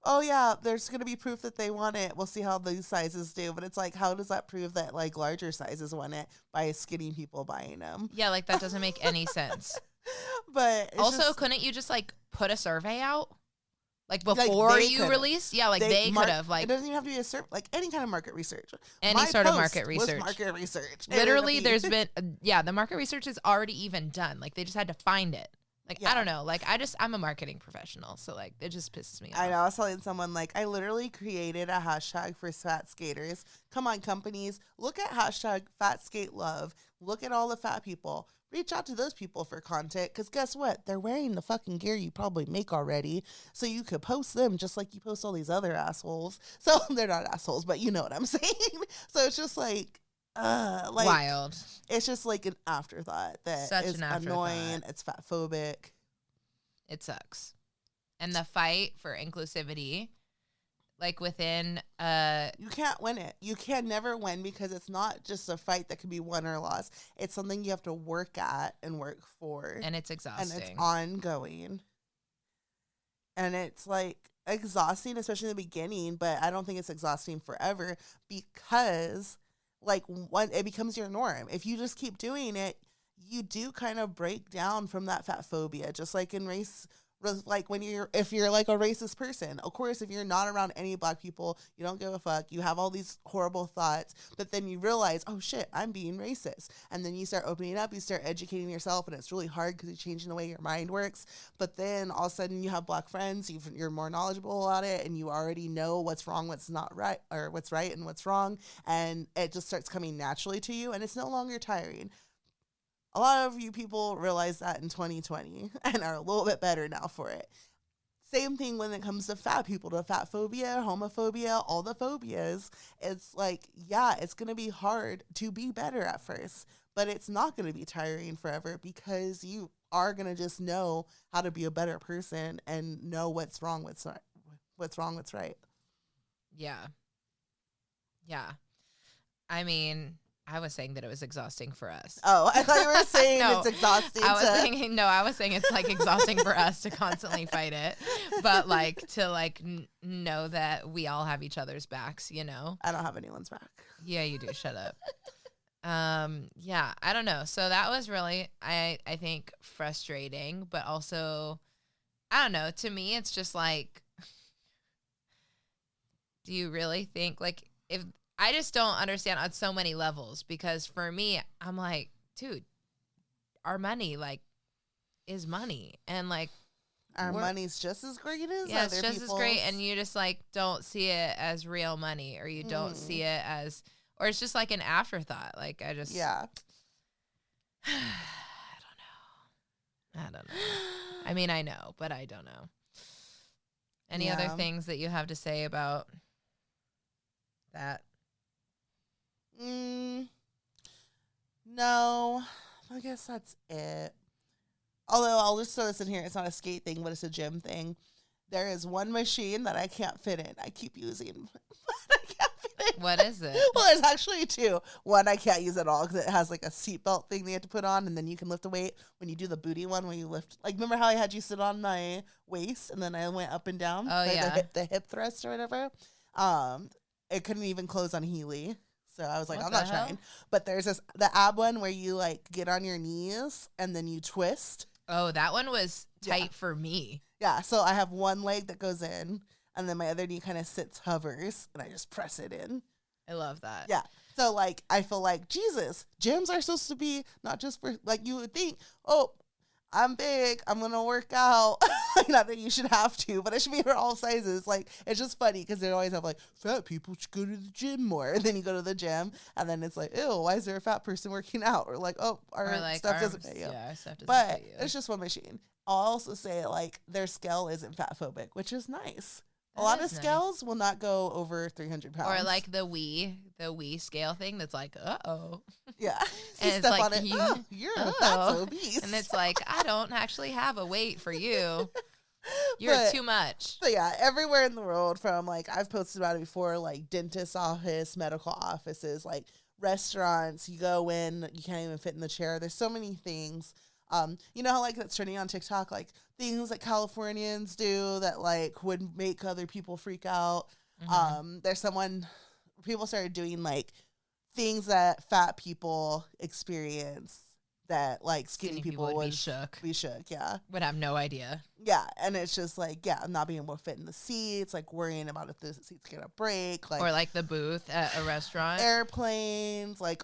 oh yeah, there's going to be proof that they want it. We'll see how these sizes do. But it's how does that prove that larger sizes want it by skinny people buying them? Yeah, that doesn't make any sense. But also, couldn't you just put a survey out? Before you release? Yeah, they could have. It doesn't even have to be a survey, any kind of market research. Any sort of market research. Market research. Literally, there's been, the market research is already even done. They just had to find it. I don't know. I'm a marketing professional. So, it just pisses me off. I know. I was telling someone, I literally created a hashtag for fat skaters. Come on, companies. Look at hashtag fat skate love. Look at all the fat people. Reach out to those people for content, because guess what? They're wearing the fucking gear you probably make already, so you could post them just like you post all these other assholes. So they're not assholes, but you know what I'm saying. So it's just wild. It's just an afterthought that is annoying. It's fat phobic. It sucks. And the fight for inclusivity, within you can't win it. You can never win, because it's not just a fight that can be won or lost. It's something you have to work at and work for. And it's exhausting. And it's ongoing. And it's exhausting, especially in the beginning, but I don't think it's exhausting forever, because when it becomes your norm. If you just keep doing it, you do kind of break down from that fat phobia, just like in race. If you're a racist person, of course, if you're not around any black people, you don't give a fuck, you have all these horrible thoughts, but then you realize, oh shit, I'm being racist. And then you start opening up, you start educating yourself, and it's really hard because you're changing the way your mind works. But then all of a sudden you have black friends, you're more knowledgeable about it, and you already know what's wrong, what's not right, or what's right and what's wrong. And it just starts coming naturally to you, and it's no longer tiring. A lot of you people realize that in 2020 and are a little bit better now for it. Same thing when it comes to fat people, to fat phobia, homophobia, all the phobias. It's it's going to be hard to be better at first, but it's not going to be tiring forever, because you are going to just know how to be a better person and know what's wrong, what's right. Yeah. Yeah. I mean, I was saying that it was exhausting for us. Oh, I thought you were saying no, it's exhausting. I was saying it's exhausting for us to constantly fight it, but to know that we all have each other's backs, I don't have anyone's back. Yeah, you do. Shut up. Yeah, I don't know. So that was really, I think, frustrating, but also, I don't know. To me, it's just do you really think, like, if I just don't understand on so many levels, because for me, I'm like, dude, our money, like, is money. And, like, our money's just as great as yeah, other it's just people's. as great. And you just, like, don't see it as real money, or you don't see it as, or it's just like an afterthought. Like, I just, Yeah. I don't know. I mean, I know, but I don't know. Any other things that you have to say about that? No, I guess that's it. Although I'll just throw this in here. It's not a skate thing, but it's a gym thing. There is one machine that I can't fit in. I keep using, but I can't fit in. What is it? Well, there's actually two. One I can't use at all because it has like a seatbelt thing they have to put on, and then you can lift a weight when you do the booty one, where you lift. Like, remember how I had you sit on my waist, and then I went up and down? Oh, yeah. The hip thrust or whatever. It couldn't even close on Healy. So I was like, What I'm the not hell? trying. But there's the ab one where you like get on your knees and then you twist. Oh, that one was tight for me. Yeah, so I have one leg that goes in, and then my other knee kind of hovers, and I just press it in. I love that. Yeah. So, like, I feel like, Jesus, gyms are supposed to be not just for, like, you would think, oh, I'm big, I'm going to work out. Not that you should have to, but it should be for all sizes. Like, it's just funny because they always have, like, fat people should go to the gym more. And then you go to the gym, and then it's like, ew, why is there a fat person working out? Or like, oh, our like stuff doesn't fit you. Yeah, our stuff doesn't But fit you. it's just one machine. I'll also say, like, their scale isn't fat phobic, which is nice. That a lot is of scales will not go over 300 pounds. Or like the Wii scale thing that's like, uh-oh. Yeah. And You it's step like, on it, oh, you're that's obese. And it's like, I don't actually have a weight for you. You're too much. But yeah, everywhere in the world, from like, I've posted about it before, like dentist office, medical offices, like restaurants, you go in, you can't even fit in the chair. There's so many things. You know how like that's trending on TikTok, like things that Californians do that like would make other people freak out. There's people started doing like things that fat people experience that like skinny people would be shook. Yeah. Would have no idea. Yeah. And it's just like, yeah, not being able to fit in the seats, like worrying about if the seat's gonna break, like, or like the booth at a restaurant, airplanes, like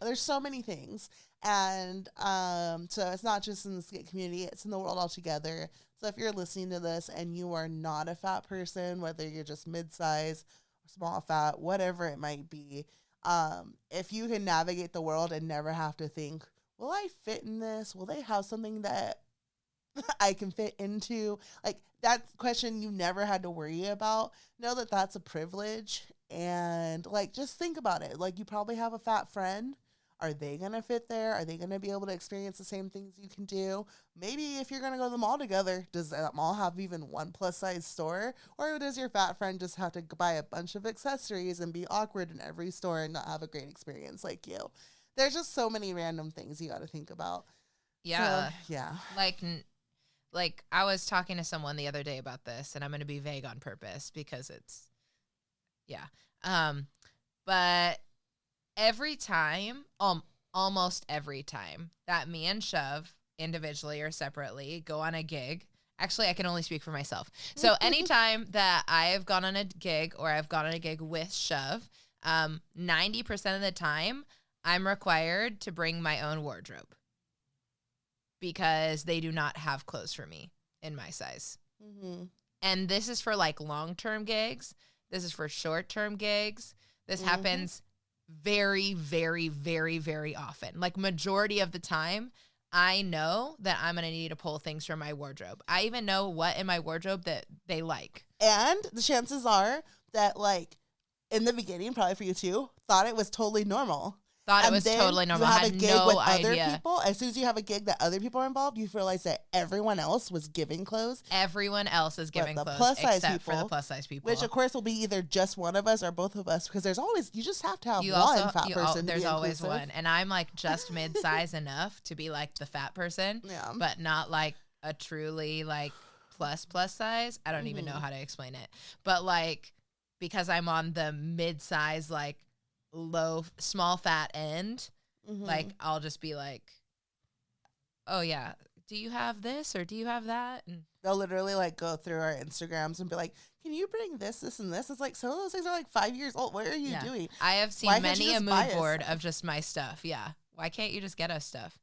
there's so many things. And so it's not just in the skate community, it's in the world altogether. So if you're listening to this and you are not a fat person, whether you're just mid-size or small fat, whatever it might be, if you can navigate the world and never have to think, will I fit in this? Will they have something that I can fit into? Like, that question you never had to worry about. Know that that's a privilege. And like, just think about it. Like, you probably have a fat friend. Are they going to fit there? Are they going to be able to experience the same things you can do? Maybe if you're going to go to the mall together, does that mall have even one plus size store? Or does your fat friend just have to buy a bunch of accessories and be awkward in every store and not have a great experience like you? There's just so many random things you got to think about. Yeah. So, yeah. Like I was talking to someone the other day about this, and I'm going to be vague on purpose because it's, yeah. But every time, almost every time that me and Shove, individually or separately, go on a gig. Actually, I can only speak for myself. So anytime that I've gone on a gig or I've gone on a gig with Shove, 90% of the time, I'm required to bring my own wardrobe because they do not have clothes for me in my size. Mm-hmm. And this is for like long-term gigs. This is for short-term gigs. This happens very, very, very, very often. Like, majority of the time, I know that I'm going to need to pull things from my wardrobe. I even know what in my wardrobe that they like. And the chances are that, like, in the beginning, probably for you too, thought it was totally normal. Thought it was totally normal. I had no idea. Other people, as soon as you have a gig that other people are involved, you realize that everyone else was giving clothes. Everyone else is giving clothes except for the plus size people. Which, of course, will be either just one of us or both of us, because you just have to have fat person. There's always one. And I'm like just mid-size enough to be like the fat person, but not like a truly like plus size. I don't even know how to explain it. But like, because I'm on the mid-size, like, small fat end, like, I'll just be like, oh yeah, do you have this or do you have that? And they'll literally like go through our Instagrams and be like, can you bring this, this, and this? It's like, some of those things are like 5 years old. What are you doing? I have seen Why can't you many a just buy mood us board stuff? of just my stuff. Yeah. Why can't you just get us stuff?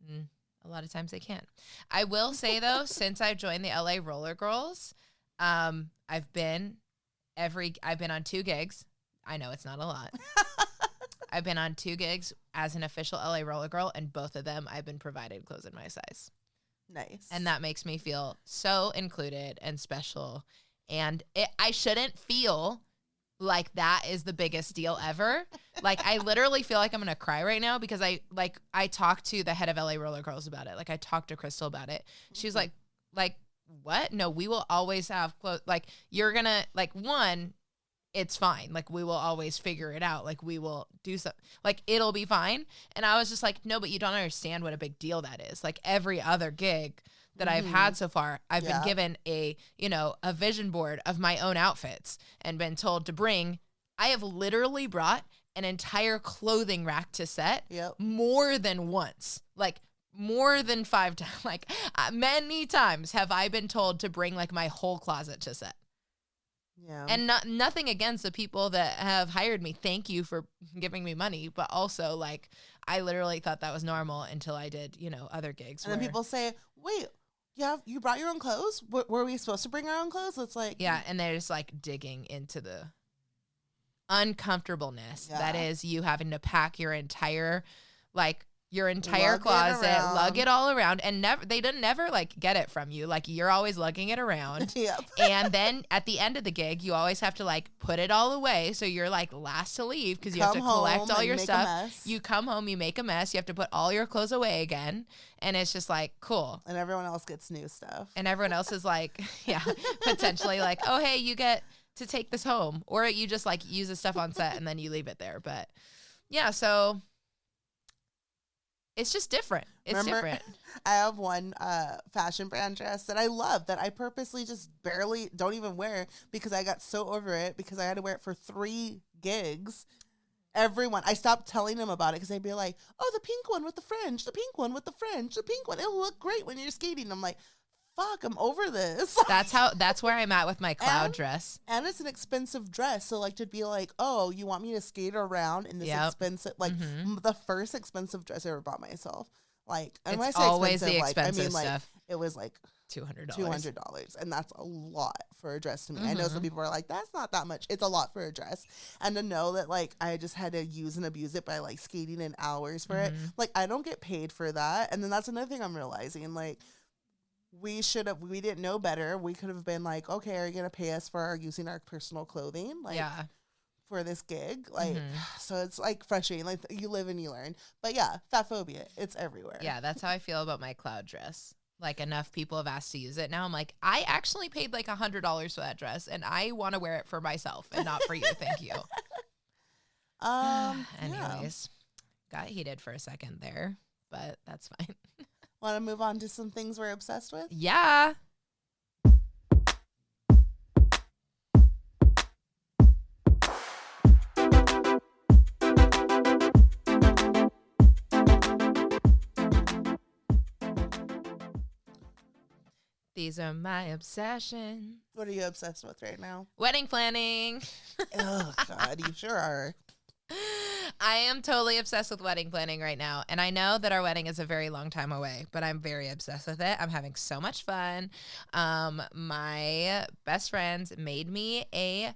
A lot of times they can't. I will say though, since I've joined the LA Roller Girls, I've been on 2 gigs. I know it's not a lot. I've been on 2 gigs as an official LA Roller Girl, and both of them I've been provided clothes in my size. Nice. And that makes me feel so included and special. And I shouldn't feel like that is the biggest deal ever. Like, I literally feel like I'm going to cry right now because I talked to the head of LA Roller Girls about it. Like, I talked to Crystal about it. She was like, what? No, we will always have clothes. Like, you're going to, like, one, it's fine. Like, we will always figure it out. Like, we will do something. Like, it'll be fine. And I was just like, no, but you don't understand what a big deal that is. Like, every other gig that I've had so far, I've been given a vision board of my own outfits and been told to bring. I have literally brought an entire clothing rack to set more than once. Like, more than 5 times. Like, many times have I been told to bring, like, my whole closet to set. Yeah. And nothing against the people that have hired me. Thank you for giving me money. But also, like, I literally thought that was normal until I did, other gigs. And then people say, wait, you brought your own clothes? Were we supposed to bring our own clothes? It's like... Yeah, and they're just, like, digging into the uncomfortableness that is you having to pack your entire, closet, lug it all around, and they didn't never like get it from you. Like, you're always lugging it around. And then at the end of the gig, you always have to like put it all away. So you're like last to leave because you have to collect all your stuff. You come home, you make a mess. You have to put all your clothes away again. And it's just like, cool. And everyone else gets new stuff. And everyone else is like, potentially like, oh, hey, you get to take this home. Or you just like use the stuff on set and then you leave it there. But yeah, so... It's just different. Different. I have one fashion brand dress that I love that I purposely just barely don't even wear because I got so over it because I had to wear it for 3 gigs. I stopped telling them about it because they'd be like, oh, the pink one with the fringe, the pink one with the fringe, the pink one. It'll look great when you're skating. I'm like, fuck, I'm over this. That's where I'm at with my cloud dress. And it's an expensive dress. So like to be like, oh, you want me to skate around in this expensive, like the first expensive dress I ever bought myself. Like, and when I say always expensive, the expensive like, stuff. It was like $200. And that's a lot for a dress to me. I know some people are like, that's not that much. It's a lot for a dress. And to know that like I just had to use and abuse it by like skating in hours for it. Like, I don't get paid for that. And then that's another thing I'm realizing. Like, we didn't know better. We could have been like, okay, are you going to pay us for using our personal clothing? Like, for this gig? Like, so it's like frustrating. Like, you live and you learn. But yeah, fat phobia, it's everywhere. Yeah, that's how I feel about my cloud dress. Like, enough people have asked to use it. Now I'm like, I actually paid like $100 for that dress and I want to wear it for myself and not for you. Thank you. Anyways, got heated for a second there, but that's fine. Want to move on to some things we're obsessed with? Yeah. These are my obsessions. What are you obsessed with right now? Wedding planning. Oh, God, you sure are. I am totally obsessed with wedding planning right now. And I know that our wedding is a very long time away, but I'm very obsessed with it. I'm having so much fun. My best friends made me a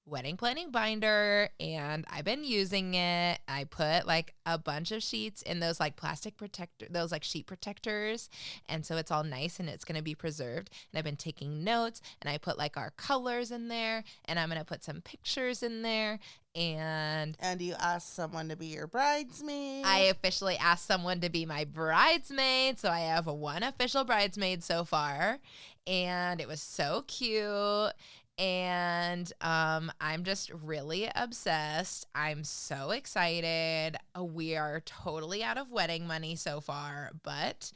wedding planning binder and I've been using it. I put like a bunch of sheets in those like plastic protector, those like sheet protectors. And so it's all nice and it's going to be preserved. And I've been taking notes and I put like our colors in there and I'm going to put some pictures in there. And you asked someone to be your bridesmaid. I officially asked someone to be my bridesmaid. So I have 1 official bridesmaid so far. And it was so cute. And I'm just really obsessed. I'm so excited. We are totally out of wedding money so far, but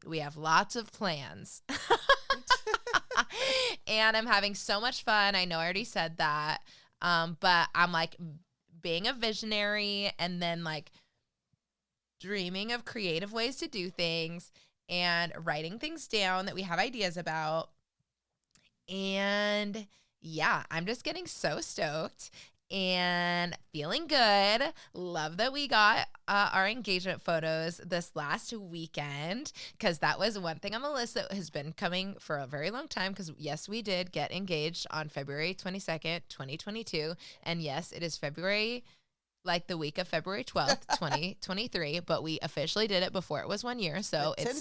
we have lots of plans. And I'm having so much fun. I know I already said that. But I'm like being a visionary and then like dreaming of creative ways to do things and writing things down that we have ideas about. And yeah, I'm just getting so stoked and feeling good. Love that we got our engagement photos this last weekend, because that was one thing on the list that has been coming for a very long time, because yes, we did get engaged on February 22nd, 2022. And yes, it is February, like the week of February 12th, 2023, but we officially did it before it was 1 year. So it's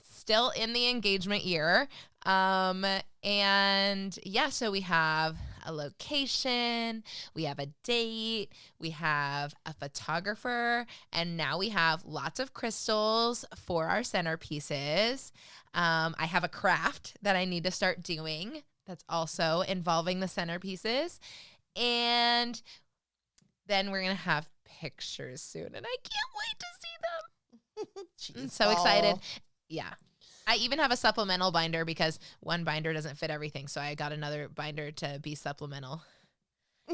still in the engagement year. And yeah, so we have a location, we have a date, we have a photographer, and now we have lots of crystals for our centerpieces. I have a craft that I need to start doing that's also involving the centerpieces. And then we're going to have pictures soon, and I can't wait to see them. I'm so excited. Yeah. I even have a supplemental binder because one binder doesn't fit everything. So I got another binder to be supplemental.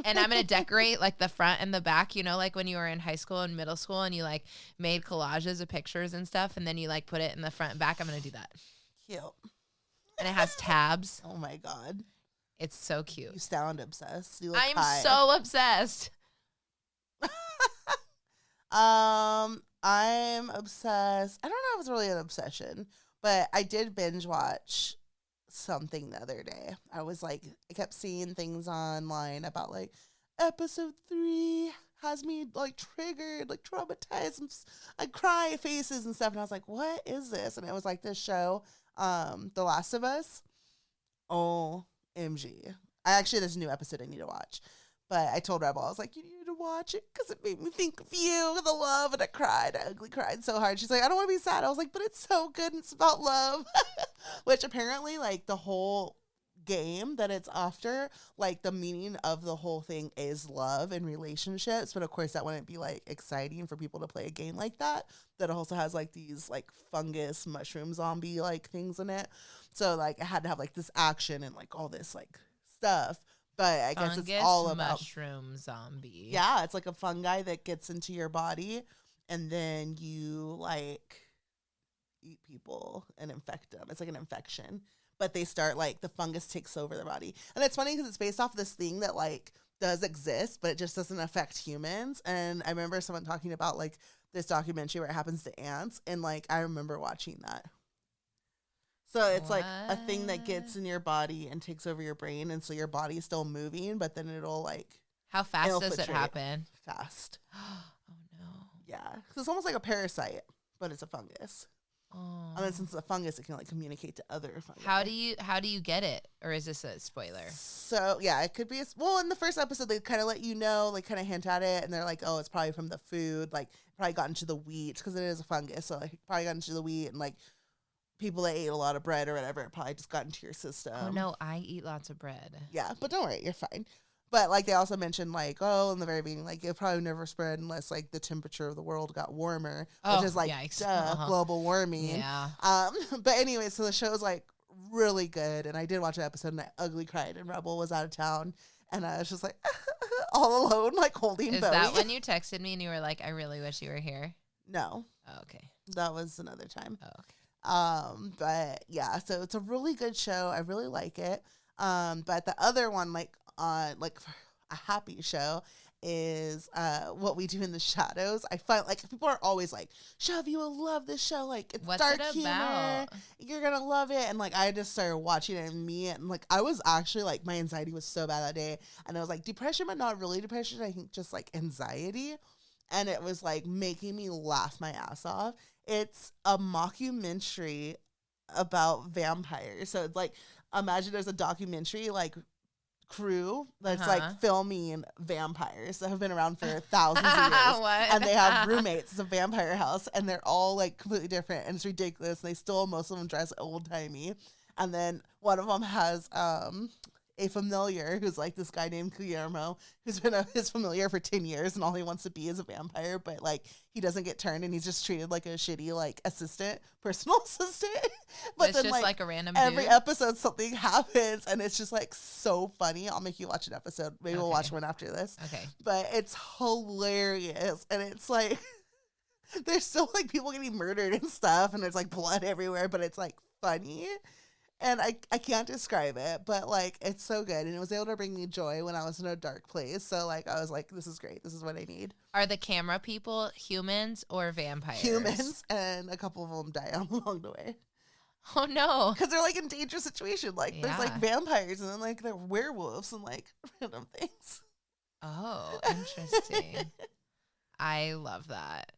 And I'm going to decorate like the front and the back, you know, like when you were in high school and middle school and you like made collages of pictures and stuff. And then you like put it in the front and back. I'm going to do that. Cute. And it has tabs. Oh my God. It's so cute. You sound obsessed. You look I'm high. so obsessed. I'm obsessed. I don't know if it's really an obsession, but I did binge watch something the other day. I kept seeing things online about like episode 3 has me like triggered, like traumatized. I cry faces and stuff. And I was like, what is this? And it was like this show, The Last of Us. OMG. There's a new episode I need to watch. But I told Rebel, I was like, you need to watch it because it made me think of you and the love. And I cried. I ugly cried so hard. She's like, I don't want to be sad. I was like, but it's so good. And it's about love. Which apparently, like, the whole game that it's after, like, the meaning of the whole thing is love and relationships. But, of course, that wouldn't be, like, exciting for people to play a game like that. That also has, like, these, like, fungus, mushroom zombie, like, things in it. So, like, it had to have, like, this action and, like, all this, like, stuff. But I guess it's all about mushroom zombie. Yeah, it's like a fungi that gets into your body, and then you like eat people and infect them. It's like an infection, but they start like the fungus takes over their body, and it's funny because it's based off this thing that like does exist, but it just doesn't affect humans. And I remember someone talking about like this documentary where it happens to ants, and like I remember watching that. So it's like a thing that gets in your body and takes over your brain, and so your body's still moving, but then it'll like... How fast does it happen? Fast. Oh, no. Yeah. So it's almost like a parasite, but it's a fungus. Oh. And then since it's a fungus, it can like communicate to other fungi. How do you get it? Or is this a spoiler? So, yeah, it could be... Well, in the first episode, they kind of let you know, like kind of hint at it, and they're like, oh, it's probably from the food. Like, probably got into the wheat, because it is a fungus, so like probably got into the wheat, and like... people that ate a lot of bread or whatever, it probably just got into your system. Oh, no, I eat lots of bread. Yeah, but don't worry, you're fine. But, like, they also mentioned, like, in the very beginning, like, it probably never spread unless, like, the temperature of the world got warmer, which is, like, global warming. Yeah. But anyway, so the show's, like, really good, and I did watch an episode, and I ugly cried, and Rebel was out of town, and I was just, like, all alone, like, holding Bowie. Is that when you texted me and you were like, I really wish you were here? No. Oh, okay. That was another time. Oh, okay. But yeah, so it's a really good show. I really like it. But the other one, like a happy show is, What We Do in the Shadows. I find like people are always like, Shove, you will love this show. Like it's What's dark it humor. about? You're going to love it. And like, I just started watching it and like, I was actually like, my anxiety was so bad that day. And I was like depression, but not really depression. I think just like anxiety. And it was like making me laugh my ass off. It's a mockumentary about vampires. So it's like, imagine there's a documentary like crew that's like filming vampires that have been around for thousands of years. What? And they have roommates. It's a vampire house, and they're all like completely different, and it's ridiculous. And they still, most of them dress old timey. And then one of them has a familiar who's like this guy named Guillermo, who's been his familiar for 10 years, and all he wants to be is a vampire, but like he doesn't get turned, and he's just treated like a shitty like personal assistant. But it's then just like a random every dude? episode something happens, and it's just like so funny. I'll make you watch an episode. Maybe we'll watch one after this. Okay. But it's hilarious, and it's like There's still like people getting murdered and stuff, and there's like blood everywhere, but it's like funny. And I can't describe it, but like it's so good. And it was able to bring me joy when I was in a dark place. So like I was like, this is great. This is what I need. Are the camera people humans or vampires? Humans, and a couple of them die along the way. Oh no. Because they're like in dangerous situation. Like there's like vampires and then like they're werewolves and like random things. Oh, interesting. I love that.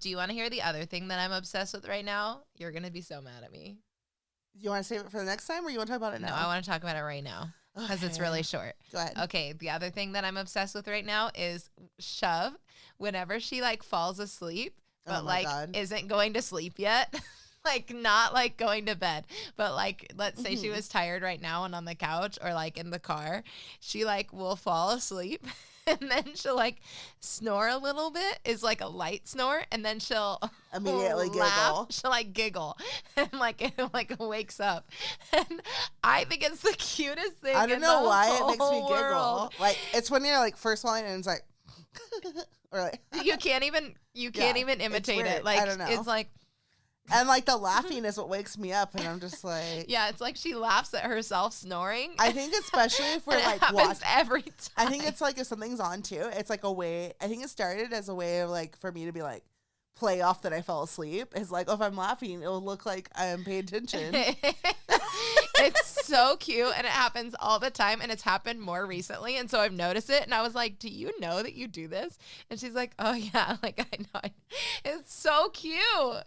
Do you want to hear the other thing that I'm obsessed with right now? You're going to be so mad at me. You want to save it for the next time or you want to talk about it now? No, I want to talk about it right now because it's really short. Go ahead. Okay, the other thing that I'm obsessed with right now is Shove. Whenever she like falls asleep, but isn't going to sleep yet. Like not like going to bed, but like let's say she was tired right now and on the couch or like in the car, she like will fall asleep and then she'll like snore a little bit, is like a light snore, and then she'll immediately laugh. giggle. She'll like giggle and like it like wakes up, and I think it's the cutest thing. I don't know why it makes me giggle. World. Like it's when you're like first falling and it's like, or like you can't even imitate it. Like I don't know. It's like. And, like, the laughing is what wakes me up, and I'm just like... Yeah, it's like she laughs at herself snoring. I think especially if we're, like, watching... every time. I think it's, like, if something's on, too, it's, like, a way... I think it started as a way of, like, for me to be, like, play off that I fell asleep. It's like, oh, if I'm laughing, it'll look like I'm paying attention. It's so cute, and it happens all the time, and it's happened more recently, and so I've noticed it, and I was like, do you know that you do this? And she's like, oh, yeah, like, I know. It's so cute.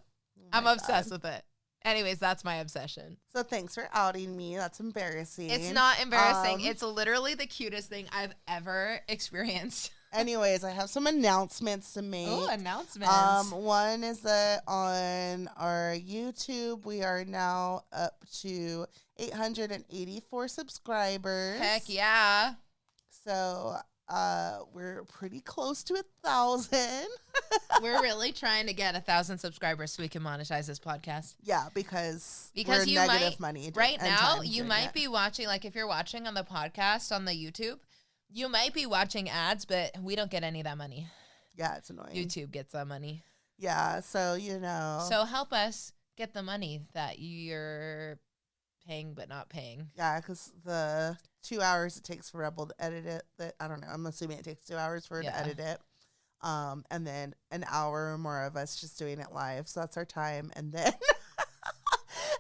I'm obsessed with it. Anyways, that's my obsession. So thanks for outing me. That's embarrassing. It's not embarrassing. It's literally the cutest thing I've ever experienced. Anyways, I have some announcements to make. Oh, announcements. One is that on our YouTube, we are now up to 884 subscribers. Heck yeah. So we're pretty close to 1,000. We're really trying to get 1,000 subscribers so we can monetize this podcast. Yeah, because we're you negative money right now. You might be watching, like if you're watching on the podcast on the YouTube, you might be watching ads, but we don't get any of that money. Yeah, it's annoying. YouTube gets that money. Yeah, so you know. So help us get the money that you're paying but not paying. Yeah, because the 2 hours it takes for Rebel to edit it, I don't know. I'm assuming it takes 2 hours for her to edit it. And then an hour or more of us just doing it live. So that's our time. And then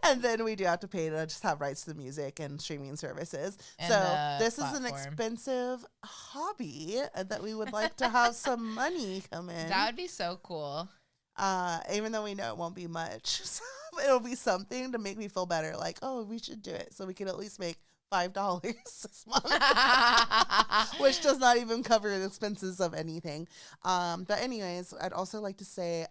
and then we do have to pay to just have rights to the music and streaming services. And so this platform. Is an expensive hobby that we would like to have some money come in. That would be so cool. Even though we know it won't be much. So it'll be something to make me feel better. Like, oh, we should do it so we can at least make $5 this month, which does not even cover the expenses of anything. But anyways, I'd also like to say,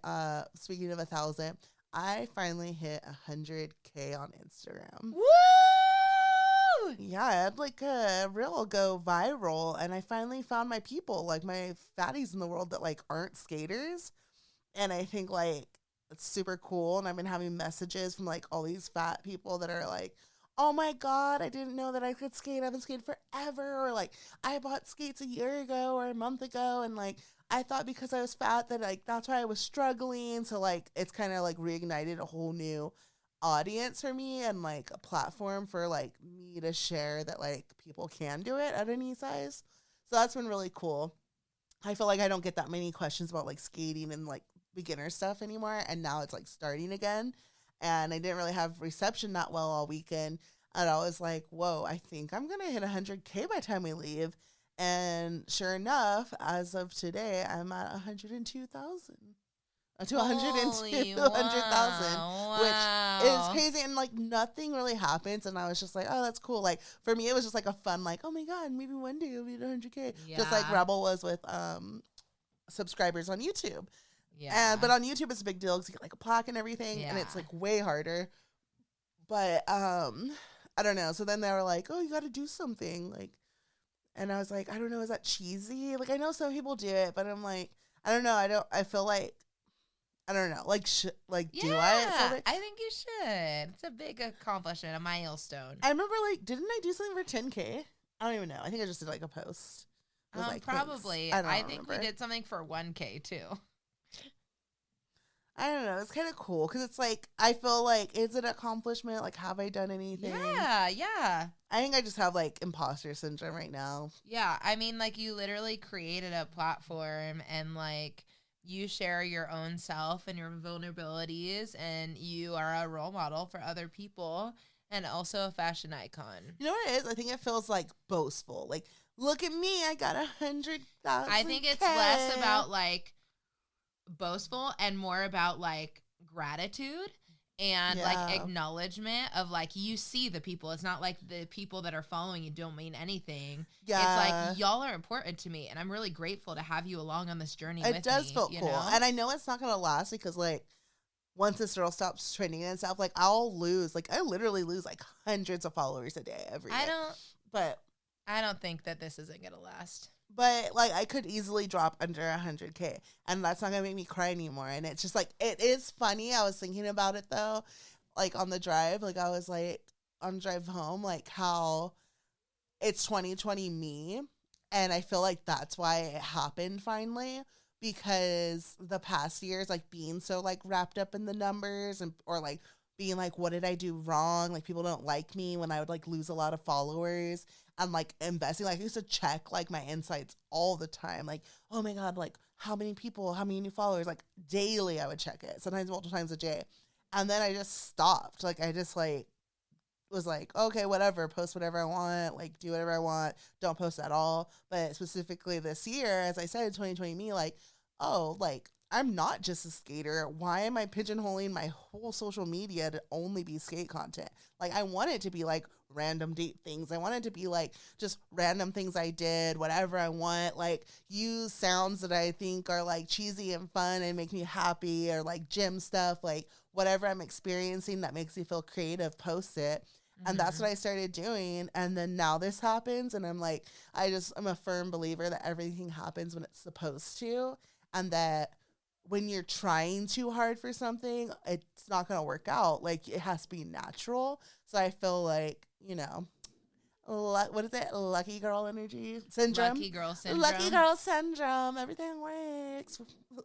speaking of 1,000, I finally hit 100K on Instagram. Woo! Yeah, I had like a reel go viral, and I finally found my people, like my fatties in the world that like aren't skaters, and I think like it's super cool. And I've been having messages from like all these fat people that are like, oh my God, I didn't know that I could skate. I've been skating forever. Or like, I bought skates a year ago or a month ago. And like, I thought because I was fat that like, that's why I was struggling. So like, it's kind of like reignited a whole new audience for me and like a platform for like me to share that like people can do it at any size. So that's been really cool. I feel like I don't get that many questions about like skating and like beginner stuff anymore. And now it's like starting again. And I didn't really have reception that well all weekend. And I was like, whoa, I think I'm going to hit 100K by the time we leave. And sure enough, as of today, I'm at 102,000. To 100,000, wow. Which is crazy. And like nothing really happens. And I was just like, oh, that's cool. Like for me, it was just like a fun, like, oh my God, maybe one day I'll be at 100K. Yeah. Just like Rebel was with subscribers on YouTube. Yeah. But on YouTube, it's a big deal because you get like a plaque and everything, and it's like way harder. But I don't know. So then they were like, "Oh, you got to do something." Like, and I was like, "I don't know. Is that cheesy?" Like, I know some people do it, but I'm like, I don't know. I feel like, I don't know. Like, do I? Yeah, I think you should. It's a big accomplishment, a milestone. I remember, like, didn't I do something for 10K? I don't even know. I think I just did like a post. Probably. I think we did something for 1K too. I don't know. It's kind of cool because it's like, I feel like, is it an accomplishment? Like, have I done anything? Yeah. I think I just have like imposter syndrome right now. Yeah. I mean, like, you literally created a platform and like you share your own self and your vulnerabilities, and you are a role model for other people and also a fashion icon. You know what it is? I think it feels like boastful. Like, look at me. I got 100,000. I think it's less about like boastful and more about like gratitude and like acknowledgement of like, you see the people. It's not like the people that are following you don't mean anything. Yeah. It's like, y'all are important to me, and I'm really grateful to have you along on this journey with me. It does feel cool. Know? And I know it's not going to last because like once this girl stops trending and stuff, like I literally lose like hundreds of followers a day every day. I don't think that this isn't going to last. But like I could easily drop under 100K, and that's not gonna make me cry anymore. And it's just like, it is funny. I was thinking about it though, like on the drive, like I was like on the drive home, like how it's 2020 me, and I feel like that's why it happened finally, because the past years, like being so like wrapped up in the numbers and or like being like, what did I do wrong? Like people don't like me when I would like lose a lot of followers. I'm like investing. Like I used to check like my insights all the time. Like, oh my God, like how many people, how many new followers? Like daily I would check it, sometimes multiple times a day. And then I just stopped. Like I just like was like, okay, whatever, post whatever I want, like do whatever I want, don't post at all. But specifically this year, as I said, in 2020 me, like, oh, like I'm not just a skater. Why am I pigeonholing my whole social media to only be skate content? Like I want it to be like random date things. I want it to be like just random things I did, whatever I want, like use sounds that I think are like cheesy and fun and make me happy, or like gym stuff, like whatever I'm experiencing that makes me feel creative, post it. And that's what I started doing. And then now this happens, and I'm like, I'm a firm believer that everything happens when it's supposed to, and that when you're trying too hard for something, it's not going to work out. Like it has to be natural. So I feel like, you know, what is it? Lucky girl energy syndrome. Lucky girl syndrome. Lucky girl syndrome. Everything works.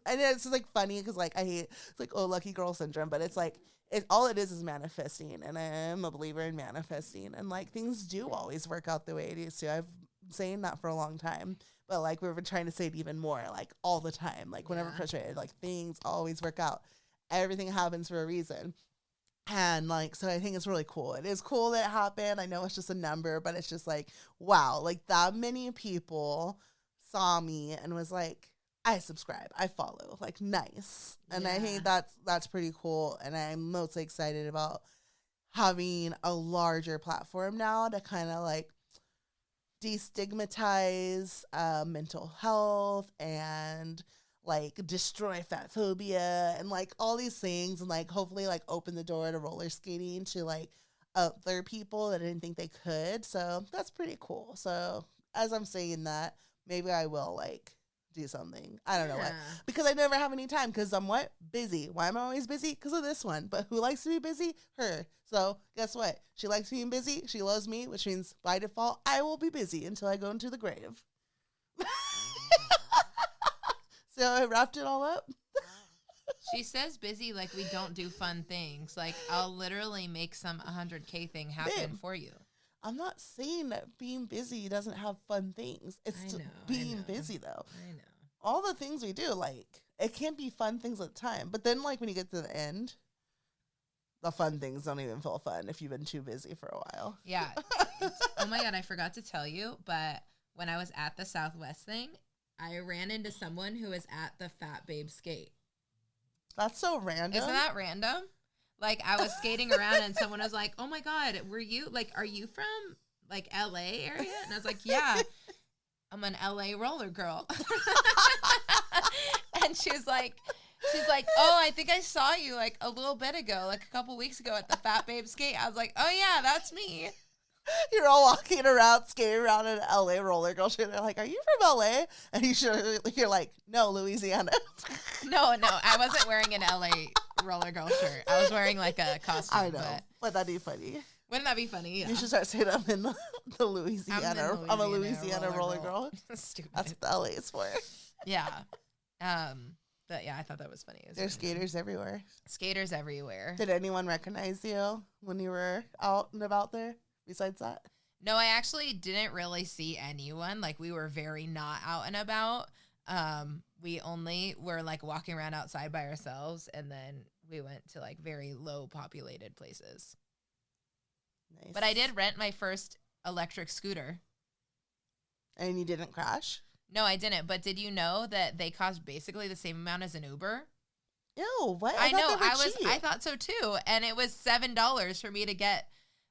And it's like funny because like it's like, oh, lucky girl syndrome, but it's like all it is manifesting, and I'm a believer in manifesting, and like things do always work out the way it is. So I've been saying that for a long time, but like we've been trying to say it even more, like all the time, like whenever frustrated, like things always work out. Everything happens for a reason. And like, so I think it's really cool. It is cool that it happened. I know it's just a number, but it's just like, wow, like that many people saw me and was like, I subscribe, I follow, like nice. And I think that's pretty cool. And I'm mostly excited about having a larger platform now to kind of like destigmatize mental health and like destroy fat phobia and like all these things, and like hopefully like open the door to roller skating to like other people that didn't think they could. So that's pretty cool. So as I'm saying that, maybe I will like do something. I don't know what, because I never have any time because I'm busy. Why am I always busy? Because of this one. But who likes to be busy? Her. So guess what? She likes being busy. She loves me, which means by default, I will be busy until I go into the grave. So I wrapped it all up. She says busy like we don't do fun things. Like I'll literally make some 100K thing happen for you. I'm not saying that being busy doesn't have fun things. It's being busy though. I know. All the things we do, like it can't be fun things at the time. But then like when you get to the end, the fun things don't even feel fun if you've been too busy for a while. Yeah. Oh my God, I forgot to tell you, but when I was at the Southwest thing, I ran into someone who was at the Fat Babe skate. That's so random. Isn't that random? Like I was skating around and someone was like, "Oh my God, are you from like LA area?" And I was like, "Yeah, I'm an LA roller girl." And she's like, "Oh, I think I saw you like a little bit ago, like a couple weeks ago at the Fat Babe skate." I was like, "Oh yeah, that's me." You're all walking around, skating around in an LA roller girl shit. They're like, "Are you from LA?" And you're like, "No, Louisiana." No, I wasn't wearing an LA roller girl shirt. I was wearing like a costume. I know, but that'd be funny. Wouldn't that be funny? Yeah. You should start saying I'm in the Louisiana. I'm a Louisiana roller girl. Stupid. That's what the LA is for. Yeah. But yeah, I thought that was funny. There's skaters everywhere. Skaters everywhere. Did anyone recognize you when you were out and about there besides that? No, I actually didn't really see anyone. Like, we were very not out and about. We only were like walking around outside by ourselves, and then we went to like very low populated places. Nice. But I did rent my first electric scooter. And you didn't crash? No, I didn't. But did you know that they cost basically the same amount as an Uber? Ew, what? I know. Cheap. I thought so too. And it was $7 for me to get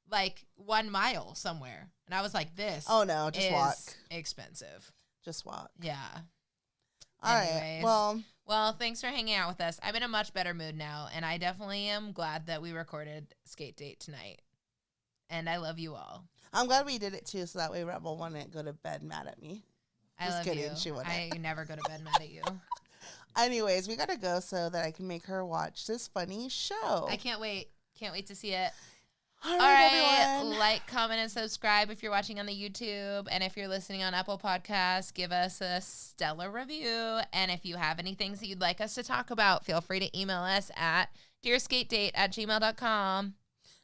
like 1 mile somewhere. And I was like, this just walk. Expensive. Just walk. Yeah. All right. Well, thanks for hanging out with us. I'm in a much better mood now, and I definitely am glad that we recorded Skate Date tonight. And I love you all. I'm glad we did it too, so that way Rebel wouldn't go to bed mad at me. I love you. She wouldn't. I never go to bed mad at you. Anyways, we gotta go so that I can make her watch this funny show. I can't wait. Can't wait to see it. All right, everyone. Like, comment, and subscribe if you're watching on the YouTube. And if you're listening on Apple Podcasts, give us a stellar review. And if you have any things that you'd like us to talk about, feel free to email us at dearskatedate@gmail.com.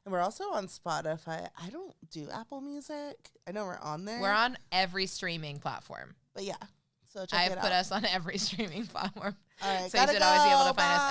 And we're also on Spotify. I don't do Apple Music. I know we're on there. We're on every streaming platform. But yeah, so check it out. I've put us on every streaming platform. All right, so you should always be able to find us.